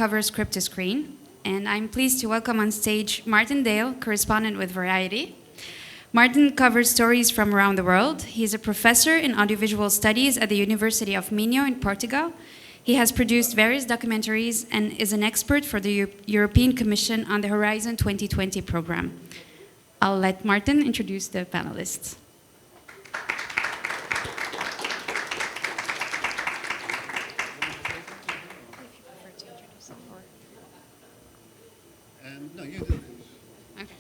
Cover Script to Screen, and I'm pleased to welcome on stage Martin Dale, correspondent with Variety. Martin covers stories from around the world. He's a professor in audiovisual studies at the University of Minho in Portugal. He has produced various documentaries and is an expert for the European Commission on the Horizon 2020 program. I'll let Martin introduce the panelists. No, you do. Okay.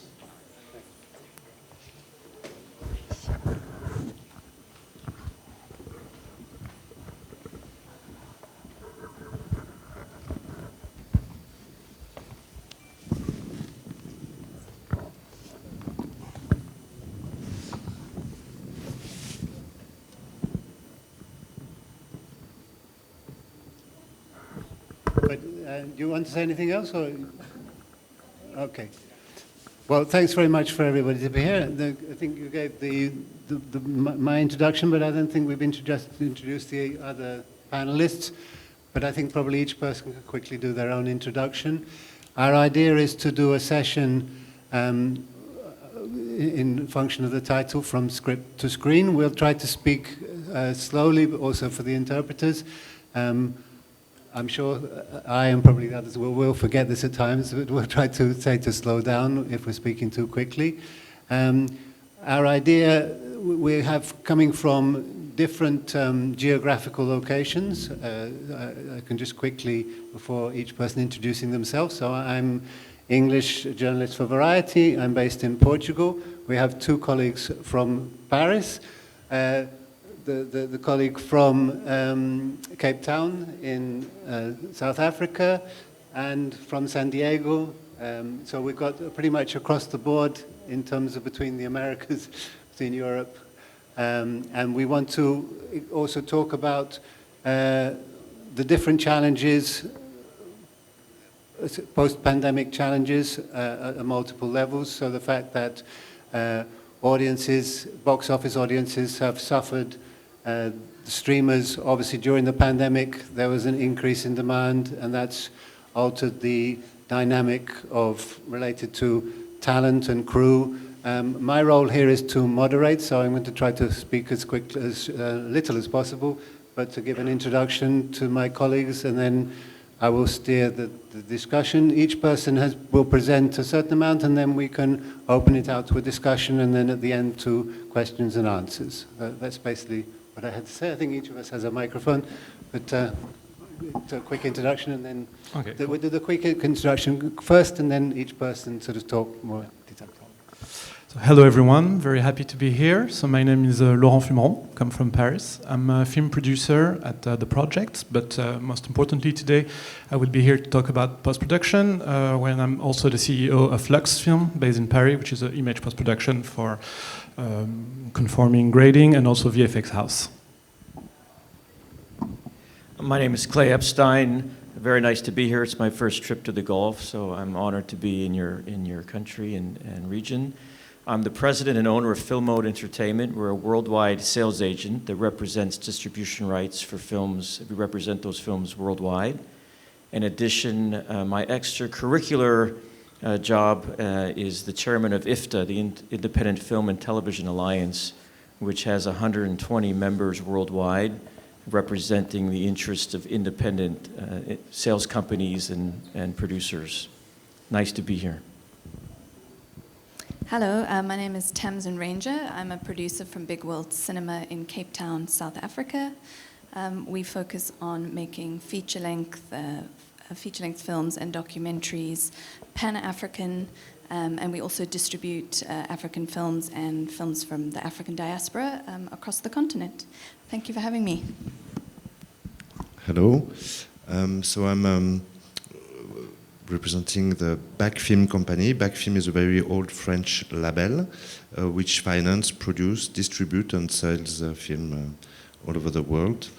But do you want to say anything else? Or? Okay. Well, thanks very much for everybody to be here. I think you gave my introduction, but I don't think we've introduced the other panelists. But I think probably each person could quickly do their own introduction. Our idea is to do a session in function of the title, From Script to Screen. We'll try to speak slowly, but also for the interpreters. I'm sure I and probably the others will forget this at times, but we'll try to say to slow down if we're speaking too quickly. Our idea, we have coming from different geographical locations. I can just quickly, before each person introducing themselves. So I'm English journalist for Variety. I'm based in Portugal. We have two colleagues from Paris. The colleague from Cape Town in South Africa, and from San Diego. So we've got pretty much across the board in terms of between the Americas, between Europe. And we want to also talk about the different challenges, post-pandemic challenges at multiple levels. So the fact that audiences, box office audiences have suffered. The streamers, obviously during the pandemic, there was an increase in demand, and that's altered the dynamic related to talent and crew. My role here is to moderate, so I'm going to try to speak as little as possible, but to give an introduction to my colleagues, and then I will steer the discussion. Each person will present a certain amount, and then we can open it out to a discussion, and then at the end to questions and answers. That's basically what I had to say. I think each of us has a microphone, but a quick introduction, and then we'll do the quick introduction first, and then each person sort of talk more detail. So, hello everyone, very happy to be here. So my name is Laurent Fumeron, come from Paris. I'm a film producer at The Project, but most importantly today I will be here to talk about post-production, when I'm also the CEO of Lux Film, based in Paris, which is an image post-production for conforming grading and also VFX house. My name is Clay Epstein. Very nice to be here. It's my first trip to the Gulf, so I'm honored to be in your country and region. I'm the president and owner of Film Mode Entertainment. We're a worldwide sales agent that represents distribution rights for films. We represent those films worldwide. In addition, my extracurricular job is the chairman of IFTA, the Independent Film and Television Alliance, which has 120 members worldwide, representing the interests of independent sales companies and producers. Nice to be here. Hello, my name is Tamsin Ranger. I'm a producer from Big World Cinema in Cape Town, South Africa. We focus on making feature-length films and documentaries, Pan-African, and we also distribute African films and films from the African diaspora across the continent. Thank you for having me. Hello. So I'm representing the Back Film company. Back Film is a very old French label which finance, produce, distribute and sells film all over the world.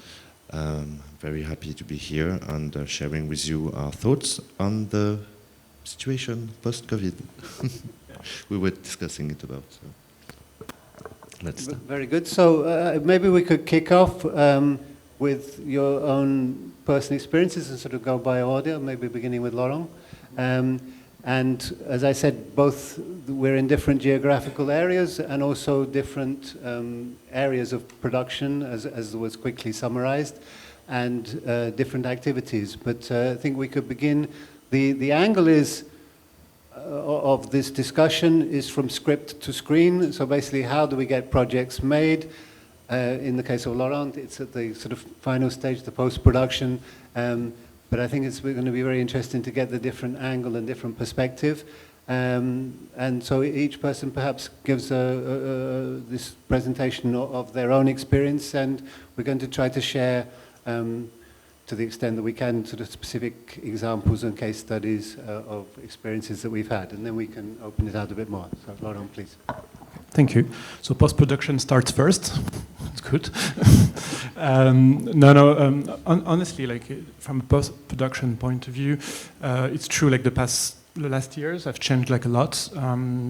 Very happy to be here and sharing with you our thoughts on the situation post-COVID. We were discussing it about. So. Let's start. Very good. So maybe we could kick off with your own personal experiences and sort of go by order, maybe beginning with Laurent. And as I said, both we're in different geographical areas and also different areas of production, as was quickly summarized, and different activities. But I think we could begin. The angle is of this discussion is from script to screen. So basically, how do we get projects made? In the case of Laurent, it's at the sort of final stage, the post-production. But I think it's going to be very interesting to get the different angle and different perspective. And so each person perhaps gives this presentation of their own experience, and we're going to try to share, to the extent that we can, sort of specific examples and case studies of experiences that we've had, and then we can open it out a bit more. So Laurent, please. Thank you. So post-production starts first. It's good. Honestly, like from a post-production point of view, it's true. Like the last years have changed like a lot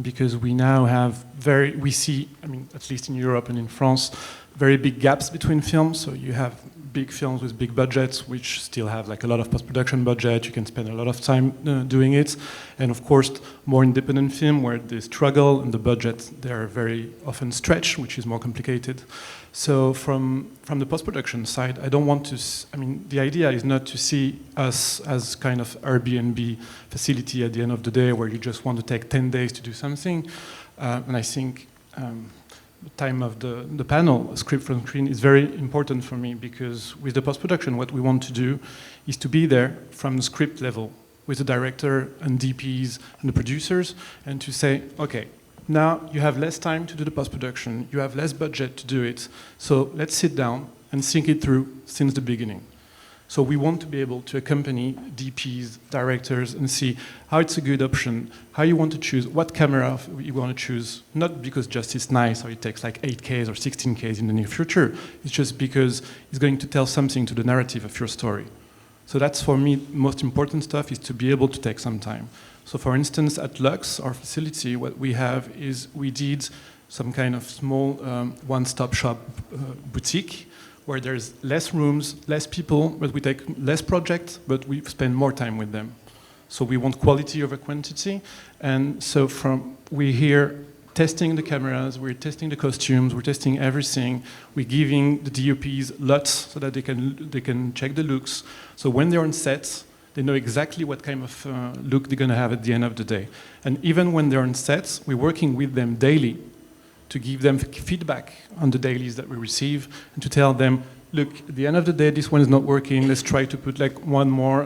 because we now have we see, I mean, at least in Europe and in France, very big gaps between films. So you have big films with big budgets, which still have like a lot of post-production budget. You can spend a lot of time doing it. And of course, more independent film where they struggle and the budget, they're very often stretched, which is more complicated. So from the post-production side, I don't want to, the idea is not to see us as kind of Airbnb facility at the end of the day where you just want to take 10 days to do something. And I think the time of the panel, script from screen, is very important for me because with the post-production, what we want to do is to be there from the script level with the director and DPs and the producers and to say, okay, now you have less time to do the post-production, you have less budget to do it, so let's sit down and think it through since the beginning. So we want to be able to accompany DPs, directors, and see how it's a good option, how you want to choose, what camera you want to choose, not because just it's nice or it takes like 8Ks or 16Ks in the near future, it's just because it's going to tell something to the narrative of your story. So that's for me, most important stuff is to be able to take some time. So for instance, at Lux, our facility, what we have is we did some kind of small one-stop shop boutique where there's less rooms, less people, but we take less projects, but we spend more time with them. So we want quality over quantity. And so we're here testing the cameras, we're testing the costumes, we're testing everything. We're giving the DOPs lots so that they can check the looks. So when they're on set, they know exactly what kind of look they're going to have at the end of the day. And even when they're on sets, we're working with them daily to give them feedback on the dailies that we receive and to tell them, look, at the end of the day, this one is not working. Let's try to put like one more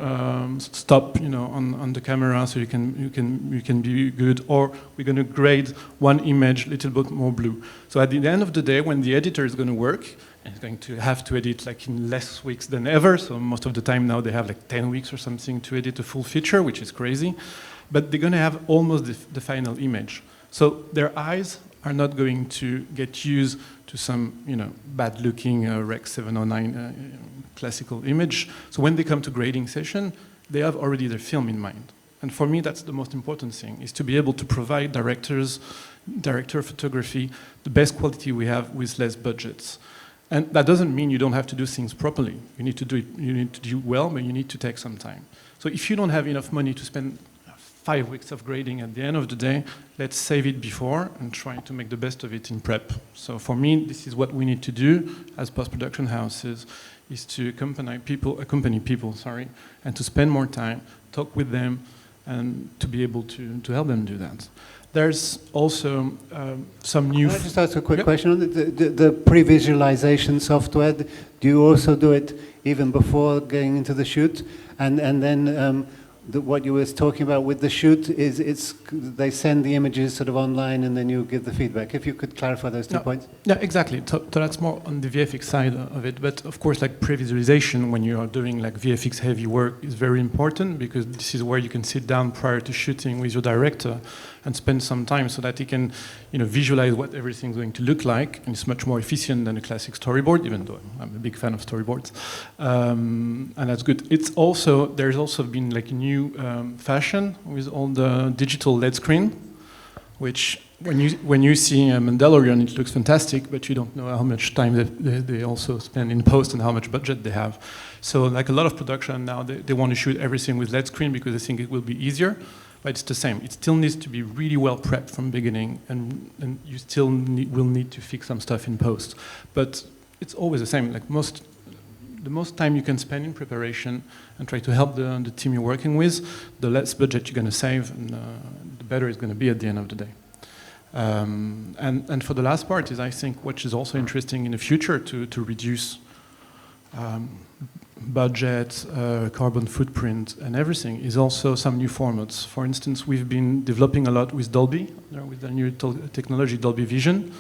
stop, on the camera so you can be good. Or we're going to grade one image a little bit more blue. So at the end of the day, when the editor is going to work, and he's going to have to edit like in less weeks than ever. So most of the time now they have like 10 weeks or something to edit a full feature, which is crazy. But they're going to have almost the final image. So their eyes are not going to get used to some, bad-looking Rec 709 classical image. So when they come to grading session, they have already their film in mind. And for me, that's the most important thing, is to be able to provide director photography, the best quality we have with less budgets. And that doesn't mean you don't have to do things properly. You need to do it. You need to do well, but you need to take some time. So if you don't have enough money to spend 5 weeks of grading at the end of the day, let's save it before and try to make the best of it in prep. So for me, this is what we need to do as post-production houses, is to accompany people, and to spend more time, talk with them, and to be able to help them do that. There's also some new... Can I just ask a quick question on the pre-visualization software? Do you also do it even before going into the shoot? And then what you were talking about with the shoot is they send the images sort of online and then you give the feedback. If you could clarify those 2 points. Yeah, exactly. So that's more on the VFX side of it. But of course, like pre-visualization, when you are doing like VFX heavy work, is very important because this is where you can sit down prior to shooting with your director and spend some time so that he can, visualize what everything's going to look like. And it's much more efficient than a classic storyboard, even though I'm a big fan of storyboards. And that's good. There's also been like a new fashion with all the digital LED screen, which when you see Mandalorian, it looks fantastic, but you don't know how much time they also spend in post and how much budget they have. So like a lot of production now, they want to shoot everything with LED screen because they think it will be easier, but it's the same. It still needs to be really well prepped from the beginning, and you still will need to fix some stuff in post. But it's always the same. Like the most time you can spend in preparation and try to help the team you're working with, the less budget you're going to save, and the better it's going to be at the end of the day. And for the last part is, I think, what is also interesting in the future to reduce budget, carbon footprint, and everything is also some new formats. For instance, we've been developing a lot with Dolby, with the new technology Dolby Vision,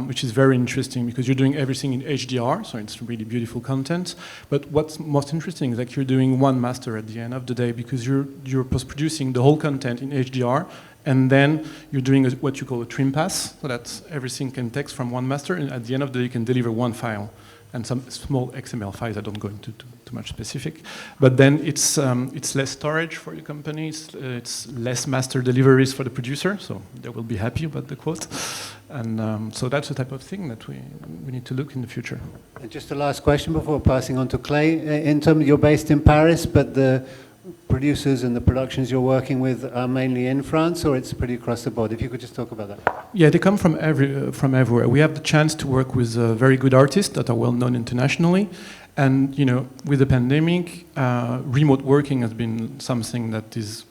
which is very interesting because you're doing everything in HDR, so it's really beautiful content. But what's most interesting is that you're doing one master at the end of the day because you're post-producing the whole content in HDR, and then you're doing what you call a trim pass, so that everything can text from one master, and at the end of the day you can deliver one file and some small XML files. I don't go into too much specific, but then it's less storage for your company, it's less master deliveries for the producer, so they will be happy about the quote, and so that's the type of thing that we need to look in the future. And just a last question before passing on to Clay. In terms of, you're based in Paris, but the producers and the productions you're working with are mainly in France, or it's pretty across the board? If you could just talk about that. Yeah, they come from everywhere. We have the chance to work with very good artists that are well known internationally, and with the pandemic, remote working has been something that is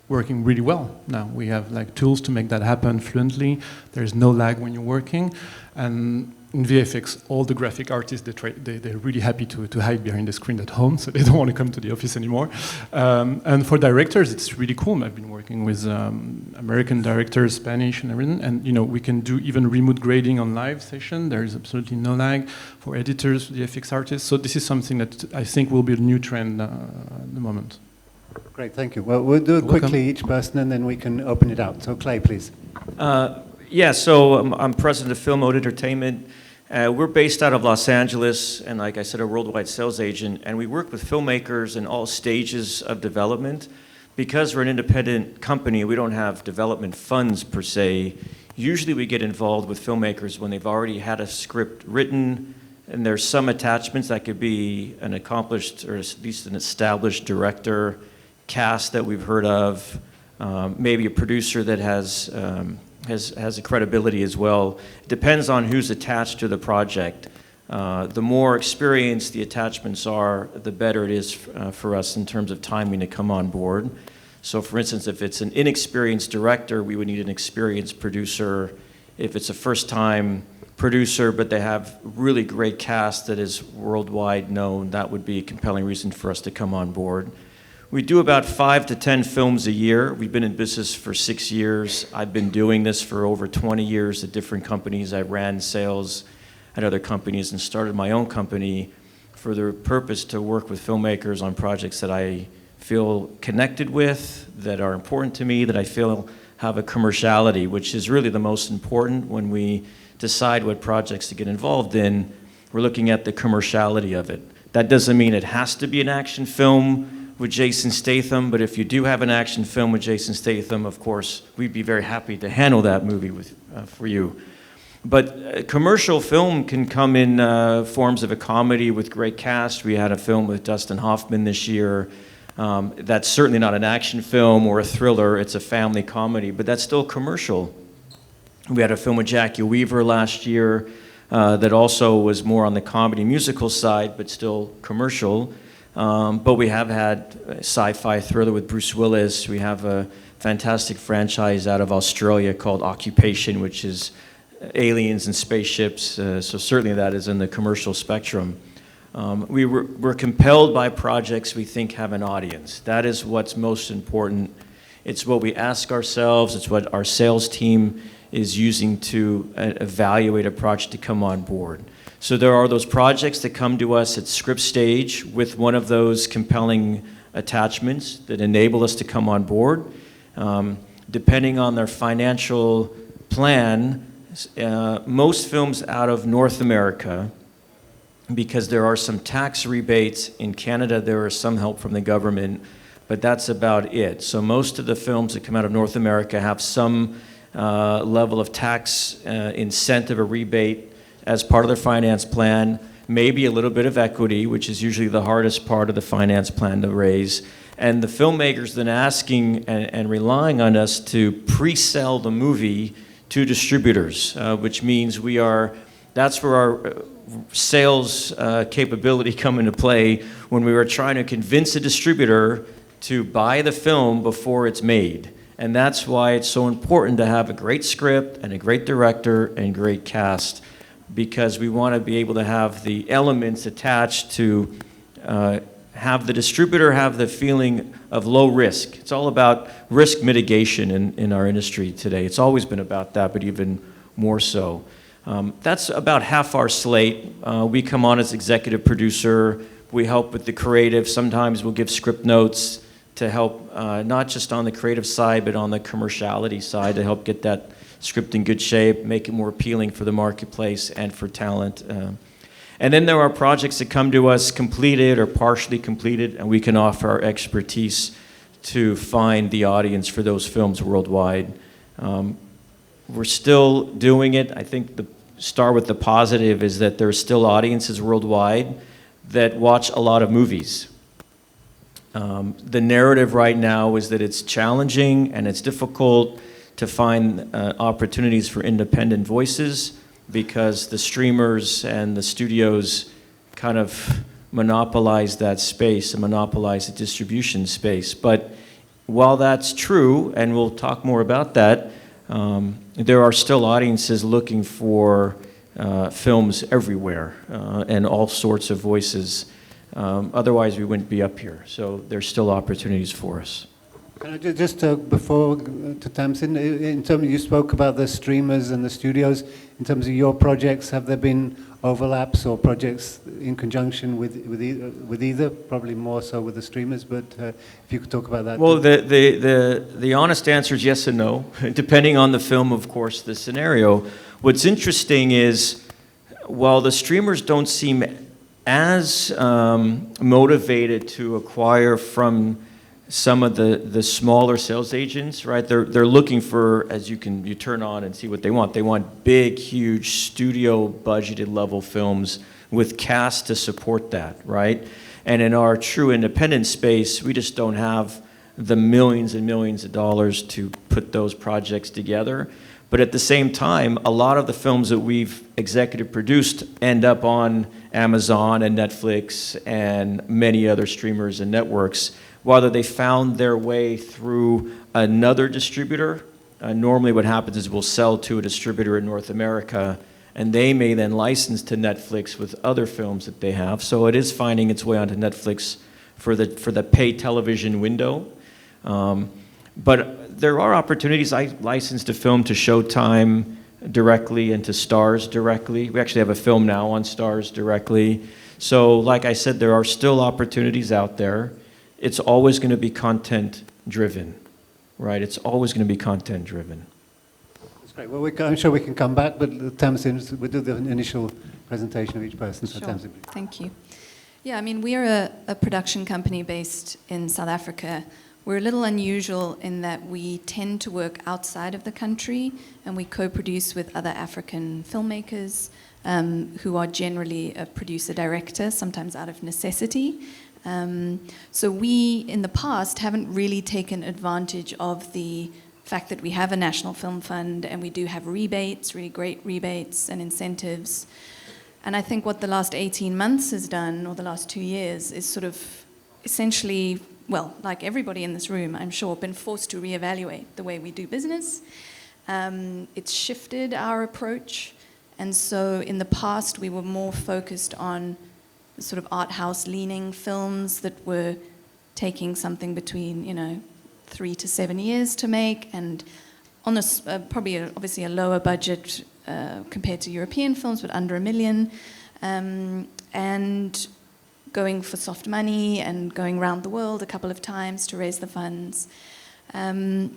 working really well now. We have tools to make that happen fluently. There's no lag when you're working, and in VFX, all the graphic artists, they're really happy to hide behind the screen at home, so they don't want to come to the office anymore. And for directors, it's really cool. I've been working with American directors, Spanish and everything, and we can do even remote grading on live session. There is absolutely no lag for editors, VFX artists. So this is something that I think will be a new trend at the moment. Great, thank you. Well, we'll do it quickly, each person, and then we can open it out. So Clay, please. Yeah, so I'm president of Film Mode Entertainment. We're based out of Los Angeles, and like I said, a worldwide sales agent, and we work with filmmakers in all stages of development. Because we're an independent company, we don't have development funds per se. Usually we get involved with filmmakers when they've already had a script written, and there's some attachments that could be an accomplished, or at least an established director, cast that we've heard of, maybe a producer that has a credibility as well. It depends on who's attached to the project. The more experienced the attachments are, the better it is for us in terms of timing to come on board. So for instance, if it's an inexperienced director, we would need an experienced producer. If it's a first-time producer, but they have really great cast that is worldwide known, that would be a compelling reason for us to come on board. We do about 5 to 10 films a year. We've been in business for 6 years. I've been doing this for over 20 years at different companies. I ran sales at other companies and started my own company for the purpose to work with filmmakers on projects that I feel connected with, that are important to me, that I feel have a commerciality, which is really the most important when we decide what projects to get involved in. We're looking at the commerciality of it. That doesn't mean it has to be an action film with Jason Statham, but if you do have an action film with Jason Statham, of course, we'd be very happy to handle that movie for you. But commercial film can come in forms of a comedy with great cast. We had a film with Dustin Hoffman this year. That's certainly not an action film or a thriller, it's a family comedy, but that's still commercial. We had a film with Jackie Weaver last year that also was more on the comedy musical side, but still commercial. But we have had a sci-fi thriller with Bruce Willis. We have a fantastic franchise out of Australia called Occupation, which is aliens and spaceships. So certainly that is in the commercial spectrum. We're compelled by projects we think have an audience. That is what's most important. It's what we ask ourselves. It's what our sales team is using to evaluate a project to come on board. So there are those projects that come to us at script stage with one of those compelling attachments that enable us to come on board. Depending on their financial plan, most films out of North America, because there are some tax rebates in Canada, there is some help from the government, but that's about it. So most of the films that come out of North America have some level of tax incentive or rebate as part of their finance plan, maybe a little bit of equity, which is usually the hardest part of the finance plan to raise. And the filmmakers then asking and relying on us to pre-sell the movie to distributors, which means that's where our sales capability come into play when we were trying to convince a distributor to buy the film before it's made. And that's why it's so important to have a great script and a great director and great cast, because we want to be able to have the elements attached to have the distributor have the feeling of low risk. It's all about risk mitigation in our industry today. It's always been about that, but even more so. That's about half our slate. We come on as executive producer. We help with the creative. Sometimes we'll give script notes to help, not just on the creative side, but on the commerciality side, to help get that script in good shape, make it more appealing for the marketplace and for talent. And then there are projects that come to us completed or partially completed, and we can offer our expertise to find the audience for those films worldwide. We're still doing it. I think start with the positive is that there are still audiences worldwide that watch a lot of movies. The narrative right now is that it's challenging and it's difficult to find opportunities for independent voices, because the streamers and the studios kind of monopolize that space and monopolize the distribution space. But while that's true, and we'll talk more about that, there are still audiences looking for films everywhere and all sorts of voices. Otherwise, we wouldn't be up here. So there's still opportunities for us. Can I just before to Tamsin, in terms you spoke about the streamers and the studios. In terms of your projects, have there been overlaps or projects in conjunction with either? Probably more so with the streamers, but if you could talk about that. Well, the honest answer is yes and no, depending on the film, of course, the scenario. What's interesting is, while the streamers don't seem as motivated to acquire from some of the smaller sales agents, right? They're looking for, as you turn on and see what they want. They want big, huge studio budgeted level films with cast to support that, right? And in our true independent space, we just don't have the millions and millions of dollars to put those projects together. But at the same time, a lot of the films that we've executive produced end up on Amazon and Netflix and many other streamers and networks. Whether they found their way through another distributor, normally what happens is we'll sell to a distributor in North America, and they may then license to Netflix with other films that they have. So it is finding its way onto Netflix for the pay television window. But there are opportunities. I licensed a film to Showtime directly and to Starz directly. We actually have a film now on Starz directly. So like I said, there are still opportunities out there. It's always going to be content-driven, right? It's always going to be content-driven. That's great. Well, I'm sure we can come back, but Tamsin, we'll do the initial presentation of each person. So Sure. Tamsin, please. Thank you. Yeah, I mean, we are a production company based in South Africa. We're a little unusual in that we tend to work outside of the country, and we co-produce with other African filmmakers who are generally a producer-director, sometimes out of necessity. So we, in the past, haven't really taken advantage of the fact that we have a national film fund and we do have rebates, really great rebates and incentives. And I think what the last 18 months has done, or the last 2 years, is sort of essentially, well, like everybody in this room, I'm sure, been forced to reevaluate the way we do business. It's shifted our approach. And so in the past, we were more focused on sort of art house leaning films that were taking something between 3 to 7 years to make, and on probably obviously a lower budget compared to European films, but under $1 million, and going for soft money and going around the world a couple of times to raise the funds. And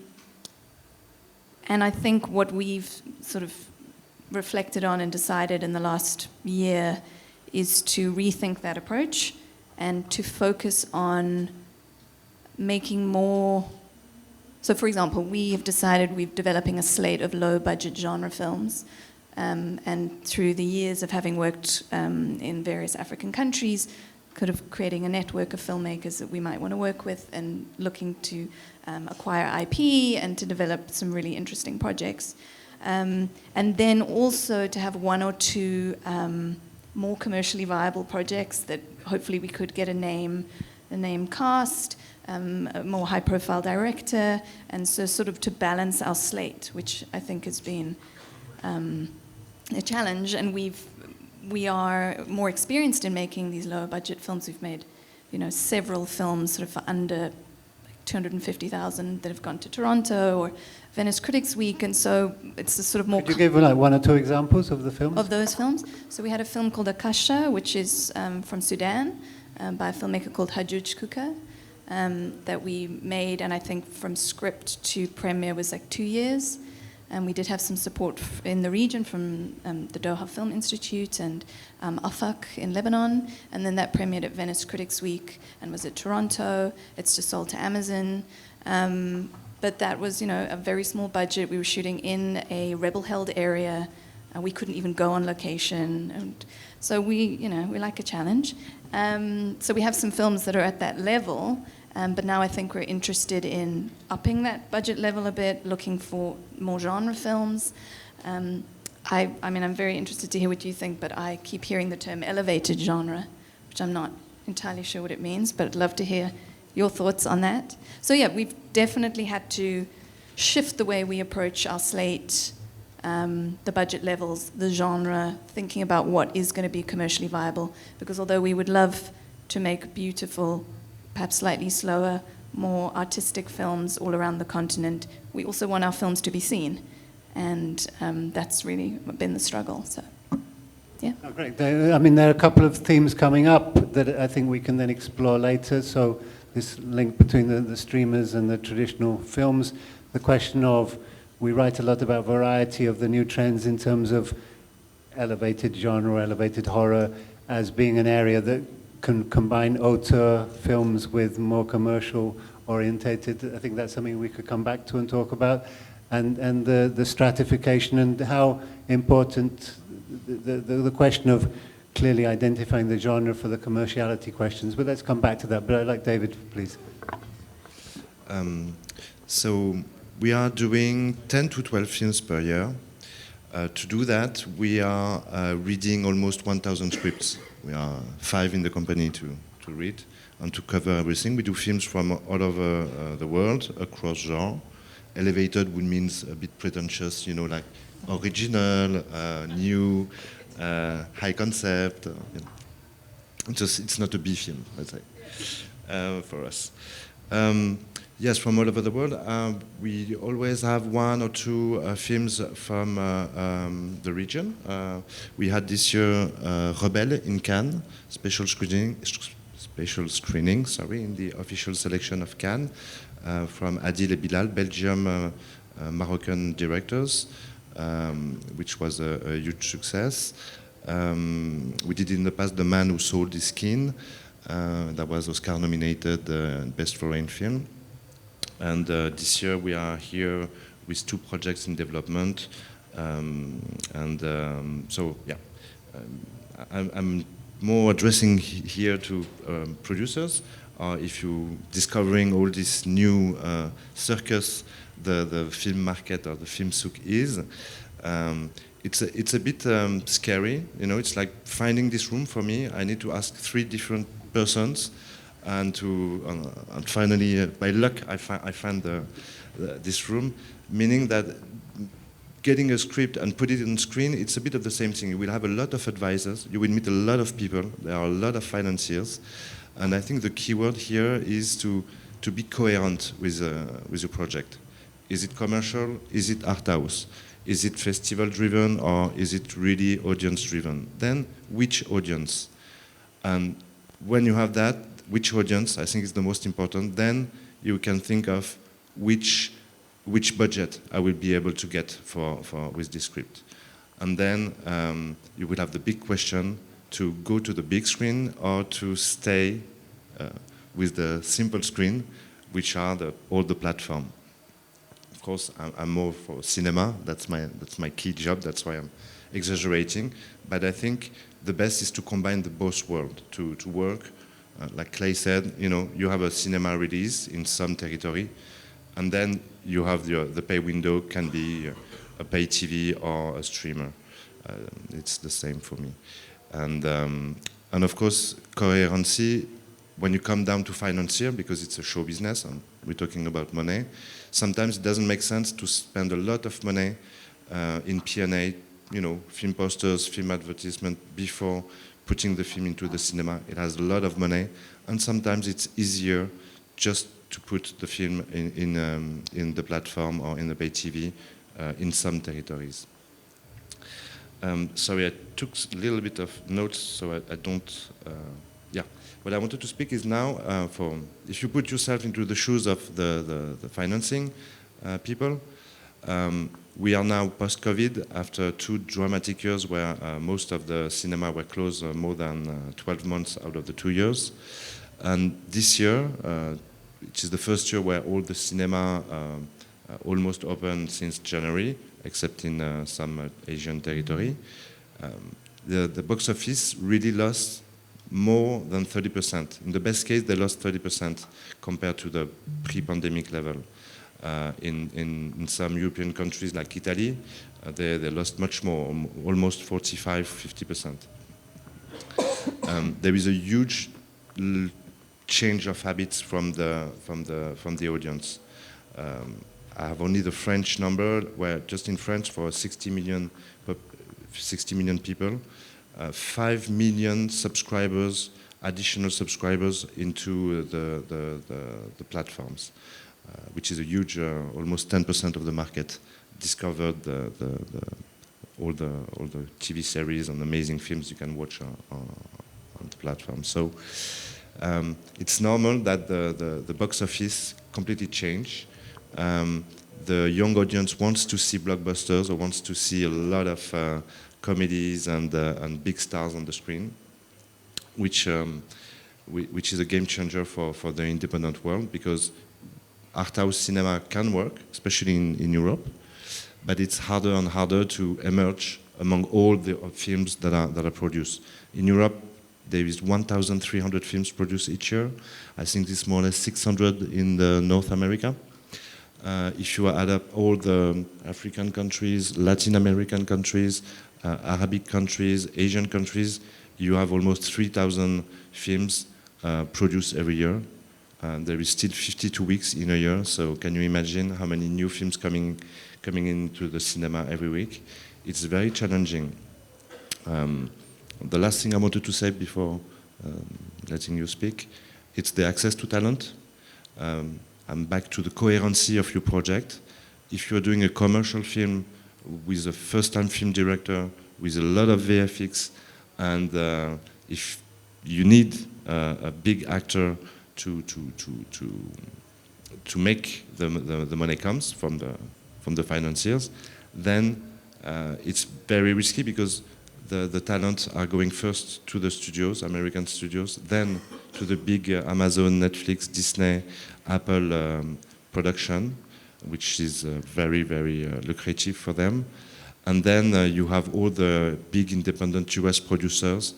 I think what we've sort of reflected on and decided in the last year is to rethink that approach and to focus on making more So for example, we have decided we're developing a slate of low-budget genre films. And through the years of having worked in various African countries, kind of creating a network of filmmakers that we might want to work with and looking to acquire IP and to develop some really interesting projects. And then also to have one or two more commercially viable projects that hopefully we could get a name cast, a more high-profile director, and so sort of to balance our slate, which I think has been a challenge. And we are more experienced in making these lower-budget films. We've made, several films sort of for under 250,000 that have gone to Toronto or Venice Critics Week, and so it's a sort of more... Could you give like one or two examples of the films? Of those films? So we had a film called Akasha, which is from Sudan, by a filmmaker called Hajuj Kuka, that we made, and I think from script to premiere was like 2 years. And we did have some support in the region from the Doha Film Institute and Afak in Lebanon. And then that premiered at Venice Critics Week and was at Toronto. It's just sold to Amazon. But that was, a very small budget. We were shooting in a rebel-held area. We couldn't even go on location. And so we like a challenge. So we have some films that are at that level. But now I think we're interested in upping that budget level a bit, looking for more genre films. I mean, I'm very interested to hear what you think, but I keep hearing the term elevated genre, which I'm not entirely sure what it means, but I'd love to hear your thoughts on that. So yeah, we've definitely had to shift the way we approach our slate, the budget levels, the genre, thinking about what is going to be commercially viable, because although we would love to make beautiful, perhaps slightly slower, more artistic films all around the continent, we also want our films to be seen. And that's really been the struggle. So, yeah. Oh, great. There are a couple of themes coming up that I think we can then explore later. So this link between the streamers and the traditional films, the question of, we write a lot about variety of the new trends in terms of elevated genre, elevated horror, as being an area that can combine auteur films with more commercial orientated. I think that's something we could come back to and talk about. And the stratification and how important the question of clearly identifying the genre for the commerciality questions. But let's come back to that. But I'd like David, please. So we are doing 10 to 12 films per year. To do that, we are reading almost 1,000 scripts. We are 5 in the company to read and to cover everything. We do films from all over the world, across genre. Elevated would means a bit pretentious, like original, new, high concept. It's not a B film, let's say, for us. Yes, from all over the world. We always have 1 or 2 films from the region. We had this year Rebelle in Cannes, special screening, in the official selection of Cannes, from Adil et Bilal, Belgium, Moroccan directors, which was a huge success. We did in the past The Man Who Sold His Skin, that was Oscar nominated Best Foreign Film. And this year we are here with 2 projects in development. So yeah, I'm more addressing here to producers. If you discovering all this new circus, the film market or the film souk is, it's a bit scary. It's like finding this room for me. I need to ask 3 different persons. And finally, by luck, I find this room, meaning that getting a script and put it on screen, it's a bit of the same thing. You will have a lot of advisors. You will meet a lot of people. There are a lot of financiers. And I think the key word here is to be coherent with your project. Is it commercial? Is it art house? Is it festival-driven, or is it really audience-driven? Then, which audience? And when you have that, which audience, I think is the most important, then you can think of which budget I will be able to get with this script. And then you will have the big question to go to the big screen or to stay with the simple screen, which are all the platform. course, I'm more for cinema. That's my key job. That's why I'm exaggerating. But I think the best is to combine the both worlds, to work. Like Clay said, you have a cinema release in some territory, and then you have the pay window can be a pay TV or a streamer. It's the same for me. And of course, coherency, when you come down to financier, because it's a show business, and we're talking about money, sometimes it doesn't make sense to spend a lot of money in P&A, film posters, film advertisement, before putting the film into the cinema. It has a lot of money, and sometimes it's easier just to put the film in the platform or in the pay TV in some territories. Sorry, I took a little bit of notes, so I don't... What I wanted to speak is now, if you put yourself into the shoes of the financing people, we are now post-COVID, after 2 dramatic years where most of the cinema were closed more than 12 months out of the 2 years. And this year, which is the first year where all the cinema almost open since January, except in some Asian territory, the box office really lost more than 30%. In the best case, they lost 30% compared to the pre-pandemic level. In some European countries like Italy, they lost much more, almost 45–50%. There is a huge change of habits from the audience. I have only the French number, where just in France, for 60 million people, 5 million subscribers, additional subscribers into the platforms, which is a huge, almost 10% of the market, discovered all the TV series and amazing films you can watch on the platform. So it's normal that the box office completely changed. The young audience wants to see blockbusters, or wants to see a lot of comedies and big stars on the screen, which is a game changer for the independent world, because art house cinema can work, especially in Europe, but it's harder and harder to emerge among all the films that are produced. In Europe, there is 1,300 films produced each year. I think it's more or less 600 in North America. If you add up all the African countries, Latin American countries, Arabic countries, Asian countries, you have almost 3,000 films produced every year. There is still 52 weeks in a year, so can you imagine how many new films coming into the cinema every week? It's very challenging. The last thing I wanted to say before letting you speak, it's the access to talent. I'm back to the coherency of your project. If you're doing a commercial film with a first-time film director, with a lot of VFX, and if you need a big actor to make the money comes from the financiers, then it's very risky, because the talents are going first to the studios, American studios, then to the big Amazon, Netflix, Disney, Apple production, which is very, very lucrative for them. And then you have all the big independent US producers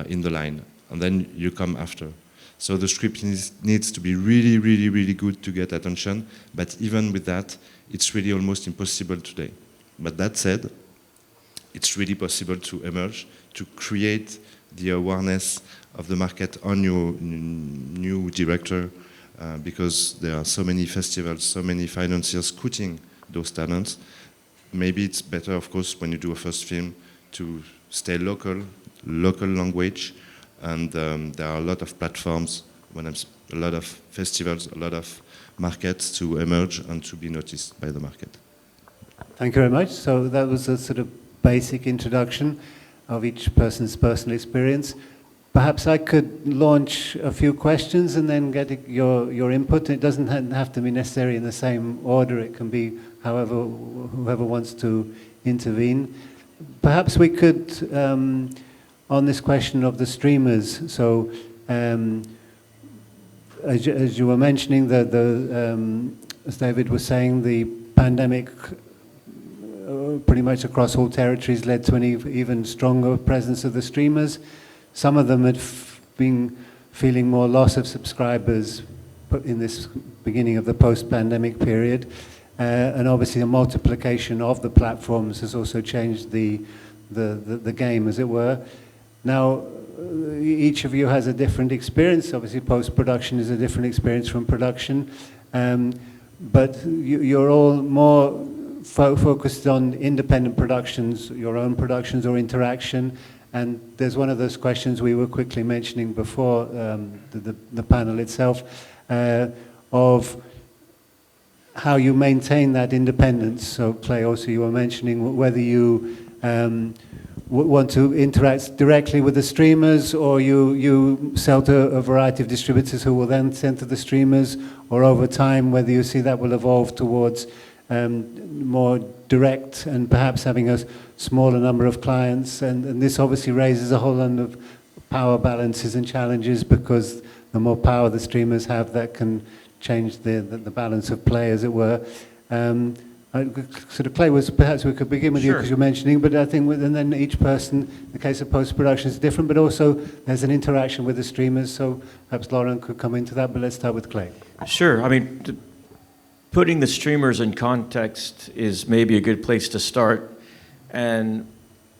in the line, and then you come after. So the script needs to be really, really, really good to get attention, but even with that, it's really almost impossible today. But that said, it's really possible to emerge, to create the awareness of the market on your new director, because there are so many festivals, so many financiers scouting those talents. Maybe it's better, of course, when you do a first film, to stay local language, and there are a lot of platforms, a lot of festivals, a lot of markets to emerge and to be noticed by the market. Thank you very much. So that was a sort of basic introduction of each person's personal experience. Perhaps I could launch a few questions and then get your input. It doesn't have to be necessarily in the same order. It can be whoever wants to intervene. Perhaps we could, on this question of the streamers, so as you were mentioning, as David was saying, the pandemic pretty much across all territories led to an even stronger presence of the streamers. Some of them had been feeling more loss of subscribers in this beginning of the post-pandemic period. And obviously the multiplication of the platforms has also changed the game, as it were. Now, each of you has a different experience. Obviously, post-production is a different experience from production. But you're all more focused on independent productions, your own productions or interaction. And there's one of those questions we were quickly mentioning before the panel itself, of how you maintain that independence. So Clay, also you were mentioning whether you want to interact directly with the streamers, or you sell to a variety of distributors who will then send to the streamers, or over time whether you see that will evolve towards more direct and perhaps having a smaller number of clients. And this obviously raises a whole lot of power balances and challenges, because the more power the streamers have, that can change the balance of play, as it were. Sort of Clay, was perhaps we could begin with you, because you're mentioning, but I think and then each person, in the case of post-production, is different, but also there's an interaction with the streamers, so perhaps Laurent could come into that, but let's start with Clay. Sure. I mean, putting the streamers in context is maybe a good place to start, and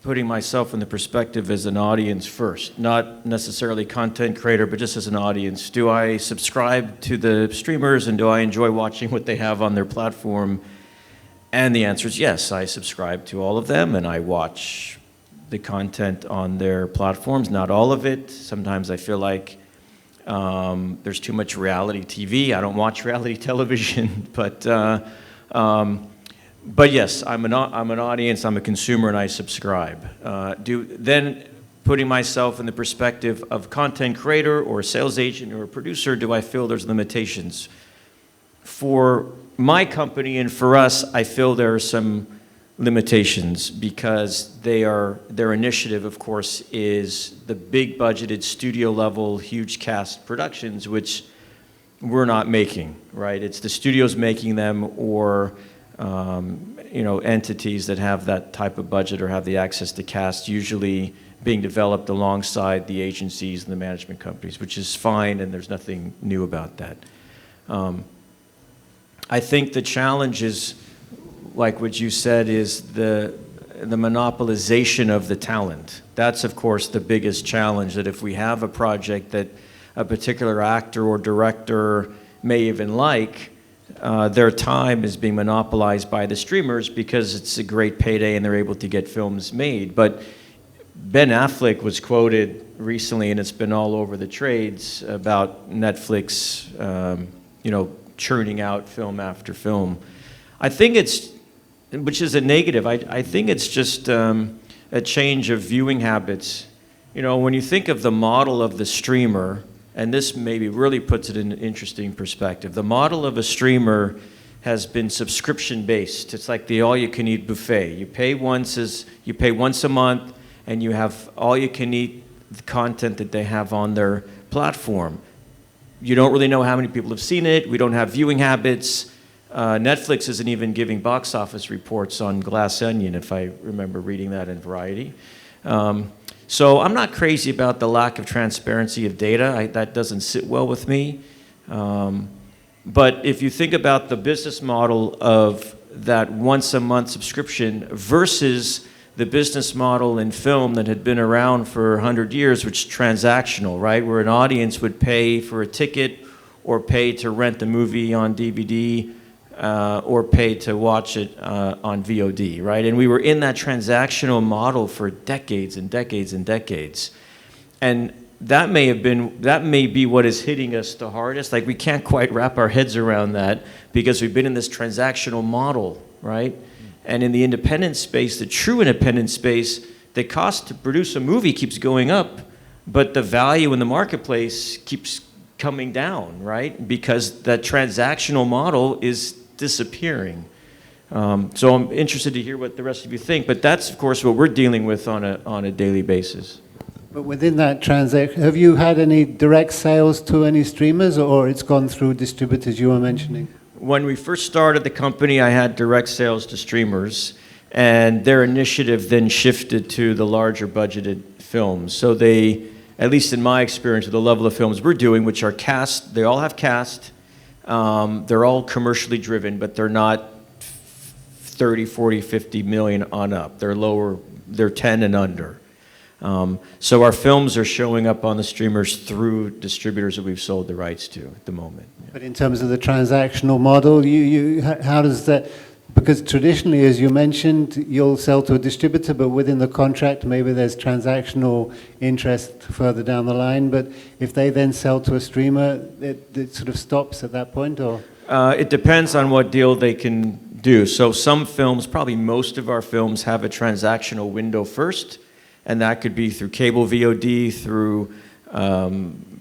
putting myself in the perspective as an audience first, not necessarily content creator, but just as an audience. Do I subscribe to the streamers, and do I enjoy watching what they have on their platform? And the answer is yes, I subscribe to all of them, and I watch the content on their platforms, not all of it. Sometimes I feel like there's too much reality TV. I don't watch reality television, but yes, I'm an audience, I'm a consumer, and I subscribe. Then putting myself in the perspective of content creator or a sales agent or a producer, do I feel there's limitations? For my company and for us, I feel there are some limitations, because their initiative, of course, is the big budgeted studio level, huge cast productions, which we're not making, right? It's the studios making them, or entities that have that type of budget or have the access to cast, usually being developed alongside the agencies and the management companies, which is fine, and there's nothing new about that. I think the challenge is, like what you said, is the monopolization of the talent. That's, of course, the biggest challenge, that if we have a project that a particular actor or director may even like, their time is being monopolized by the streamers because it's a great payday and they're able to get films made. But Ben Affleck was quoted recently, and it's been all over the trades, about Netflix, churning out film after film. I think it's, which is a negative, I think it's just a change of viewing habits. When you think of the model of the streamer, and this maybe really puts it in an interesting perspective, the model of a streamer has been subscription-based. It's like the all-you-can-eat buffet. You pay once a month, and you have all-you-can-eat content that they have on their platform. You don't really know how many people have seen it. We don't have viewing habits. Netflix isn't even giving box office reports on Glass Onion, if I remember reading that in Variety. So I'm not crazy about the lack of transparency of data. That doesn't sit well with me. But if you think about the business model of that once-a-month subscription versus the business model in film that had been around for 100 years, which is transactional, right? Where an audience would pay for a ticket, or pay to rent the movie on DVD, or pay to watch it on VOD, right? And we were in that transactional model for decades and decades and decades. And that may be what is hitting us the hardest. Like, we can't quite wrap our heads around that, because we've been in this transactional model, right? And in the independent space, the true independent space, the cost to produce a movie keeps going up, but the value in the marketplace keeps coming down, right? Because that transactional model is disappearing. So I'm interested to hear what the rest of you think, but that's, of course, what we're dealing with on a daily basis. But within that transaction, have you had any direct sales to any streamers, or it's gone through distributors you were mentioning? when we first started the company, I had direct sales to streamers, and their initiative then shifted to the larger budgeted films. So they, at least in my experience with the level of films we're doing, which are cast, they all have cast, they're all commercially driven, but they're not 30, 40, 50 million on up. They're lower, they're 10 and under. So our films are showing up on the streamers through distributors that we've sold the rights to at the moment. But in terms of the transactional model, how does that, because traditionally, as you mentioned, you'll sell to a distributor, but within the contract, maybe there's transactional interest further down the line, but if they then sell to a streamer, it sort of stops at that point, or? It depends on what deal they can do. So some films, probably most of our films, have a transactional window first, and that could be through cable VOD, through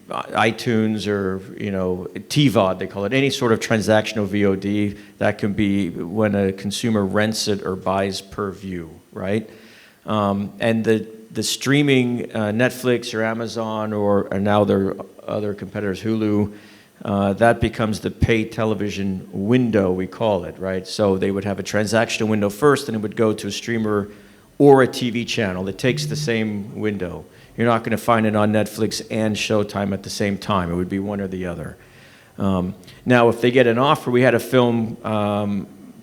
iTunes, or TVOD, they call it, any sort of transactional VOD. That can be when a consumer rents it or buys per view, right? And the streaming, Netflix or Amazon, or now their other competitors, Hulu, that becomes the paid television window, we call it, right? So they would have a transactional window first, and it would go to a streamer or a TV channel that takes the same window. You're not going to find it on Netflix and Showtime at the same time. It would be one or the other. Now, if they get an offer, we had a film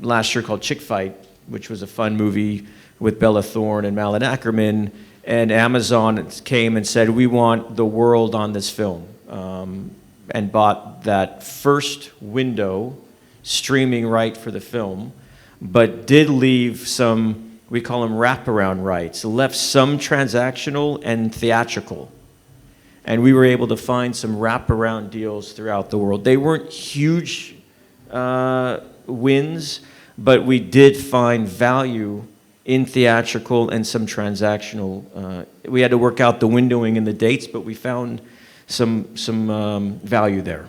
last year called Chick Fight, which was a fun movie with Bella Thorne and Malin Ackerman, and Amazon came and said, we want the world on this film, and bought that first window streaming right for the film, but did leave some, we call them wraparound rights, left some transactional and theatrical. And we were able to find some wraparound deals throughout the world. They weren't huge wins, but we did find value in theatrical and some transactional. We had to work out the windowing and the dates, but we found some value there.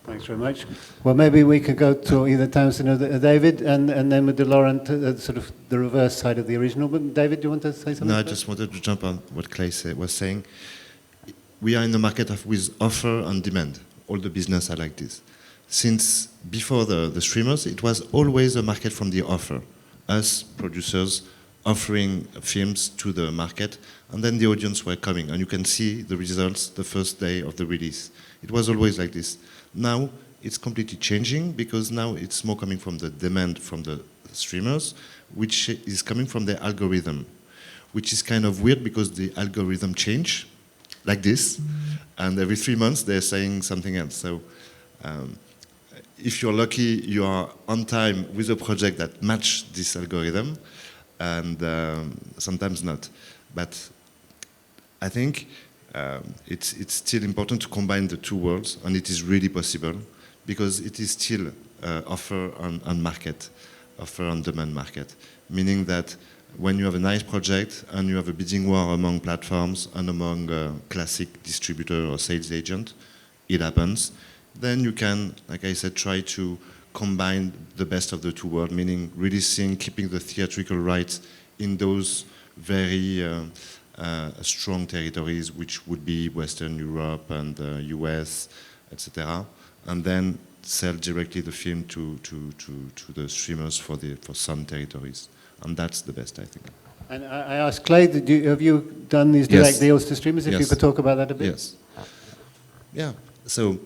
Thanks very much. Well, maybe we could go to either Tamsin or David, and then with Laurent, sort of the reverse side of the original. But David, do you want to say something? No, I just wanted to jump on what Clay was saying. We are in the market with offer and demand. All the business are like this. Since before the streamers, it was always a market from the offer. Us, producers, offering films to the market, and then the audience were coming. And you can see the results the first day of the release. It was always like this. Now, it's completely changing, because now it's more coming from the demand from the streamers, which is coming from the algorithm, which is kind of weird because the algorithm change like this, and every 3 months they're saying something else. So if you're lucky, you are on time with a project that match this algorithm, and sometimes not. But I think it's still important to combine the two worlds, and it is really possible, because it is still offer on market, offer on demand market, meaning that when you have a nice project and you have a bidding war among platforms and among classic distributor or sales agent, it happens. Then you can, like I said, try to combine the best of the two worlds, meaning releasing, keeping the theatrical rights in those very strong territories, which would be Western Europe and US, etc., and then sell directly the film to the streamers for some territories, and that's the best, I think. And I asked Clay, have you done these direct deals to streamers? If you could talk about that a bit. Yes. Yeah. So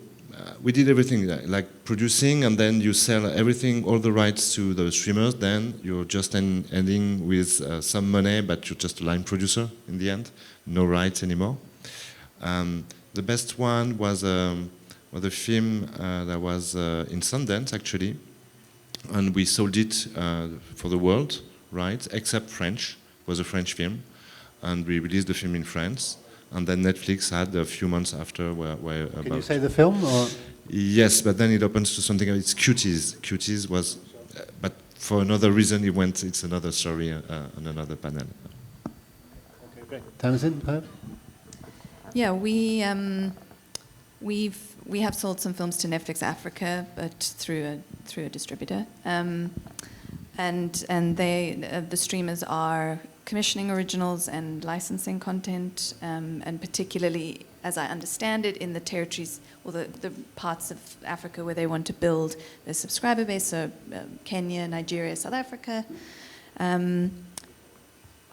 we did everything, like producing, and then you sell everything, all the rights to the streamers. Then you're just ending with some money, but you're just a line producer in the end, no rights anymore. The best one was a film that was in Sundance, actually, and we sold it for the world, right? Except French. It was a French film, and we released the film in France. And then Netflix had a few months after where about... Can you say the film? Or? Yes, but then it opens to something. It's Cuties. Cuties was, but for another reason, it's another story on another panel. Okay, great. Tamsin, perhaps? Yeah, we have sold some films to Netflix Africa, but through a distributor, and they the streamers are commissioning originals and licensing content, and particularly, as I understand it, in the territories or the parts of Africa where they want to build their subscriber base, so Kenya, Nigeria, South Africa. And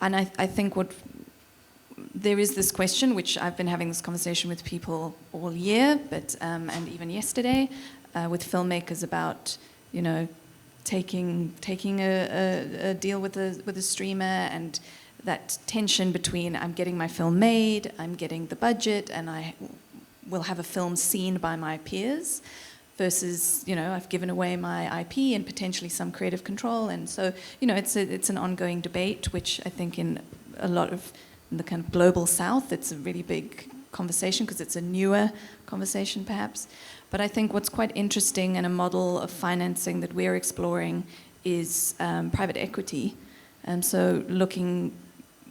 I think there is this question, which I've been having this conversation with people all year, but and even yesterday, with filmmakers about, taking a deal with a streamer, and that tension between I'm getting my film made, I'm getting the budget, and I will have a film seen by my peers, versus I've given away my IP and potentially some creative control, and so it's an ongoing debate, which I think in the kind of global South, it's a really big conversation because it's a newer conversation perhaps. But I think what's quite interesting and a model of financing that we're exploring is private equity. And so looking,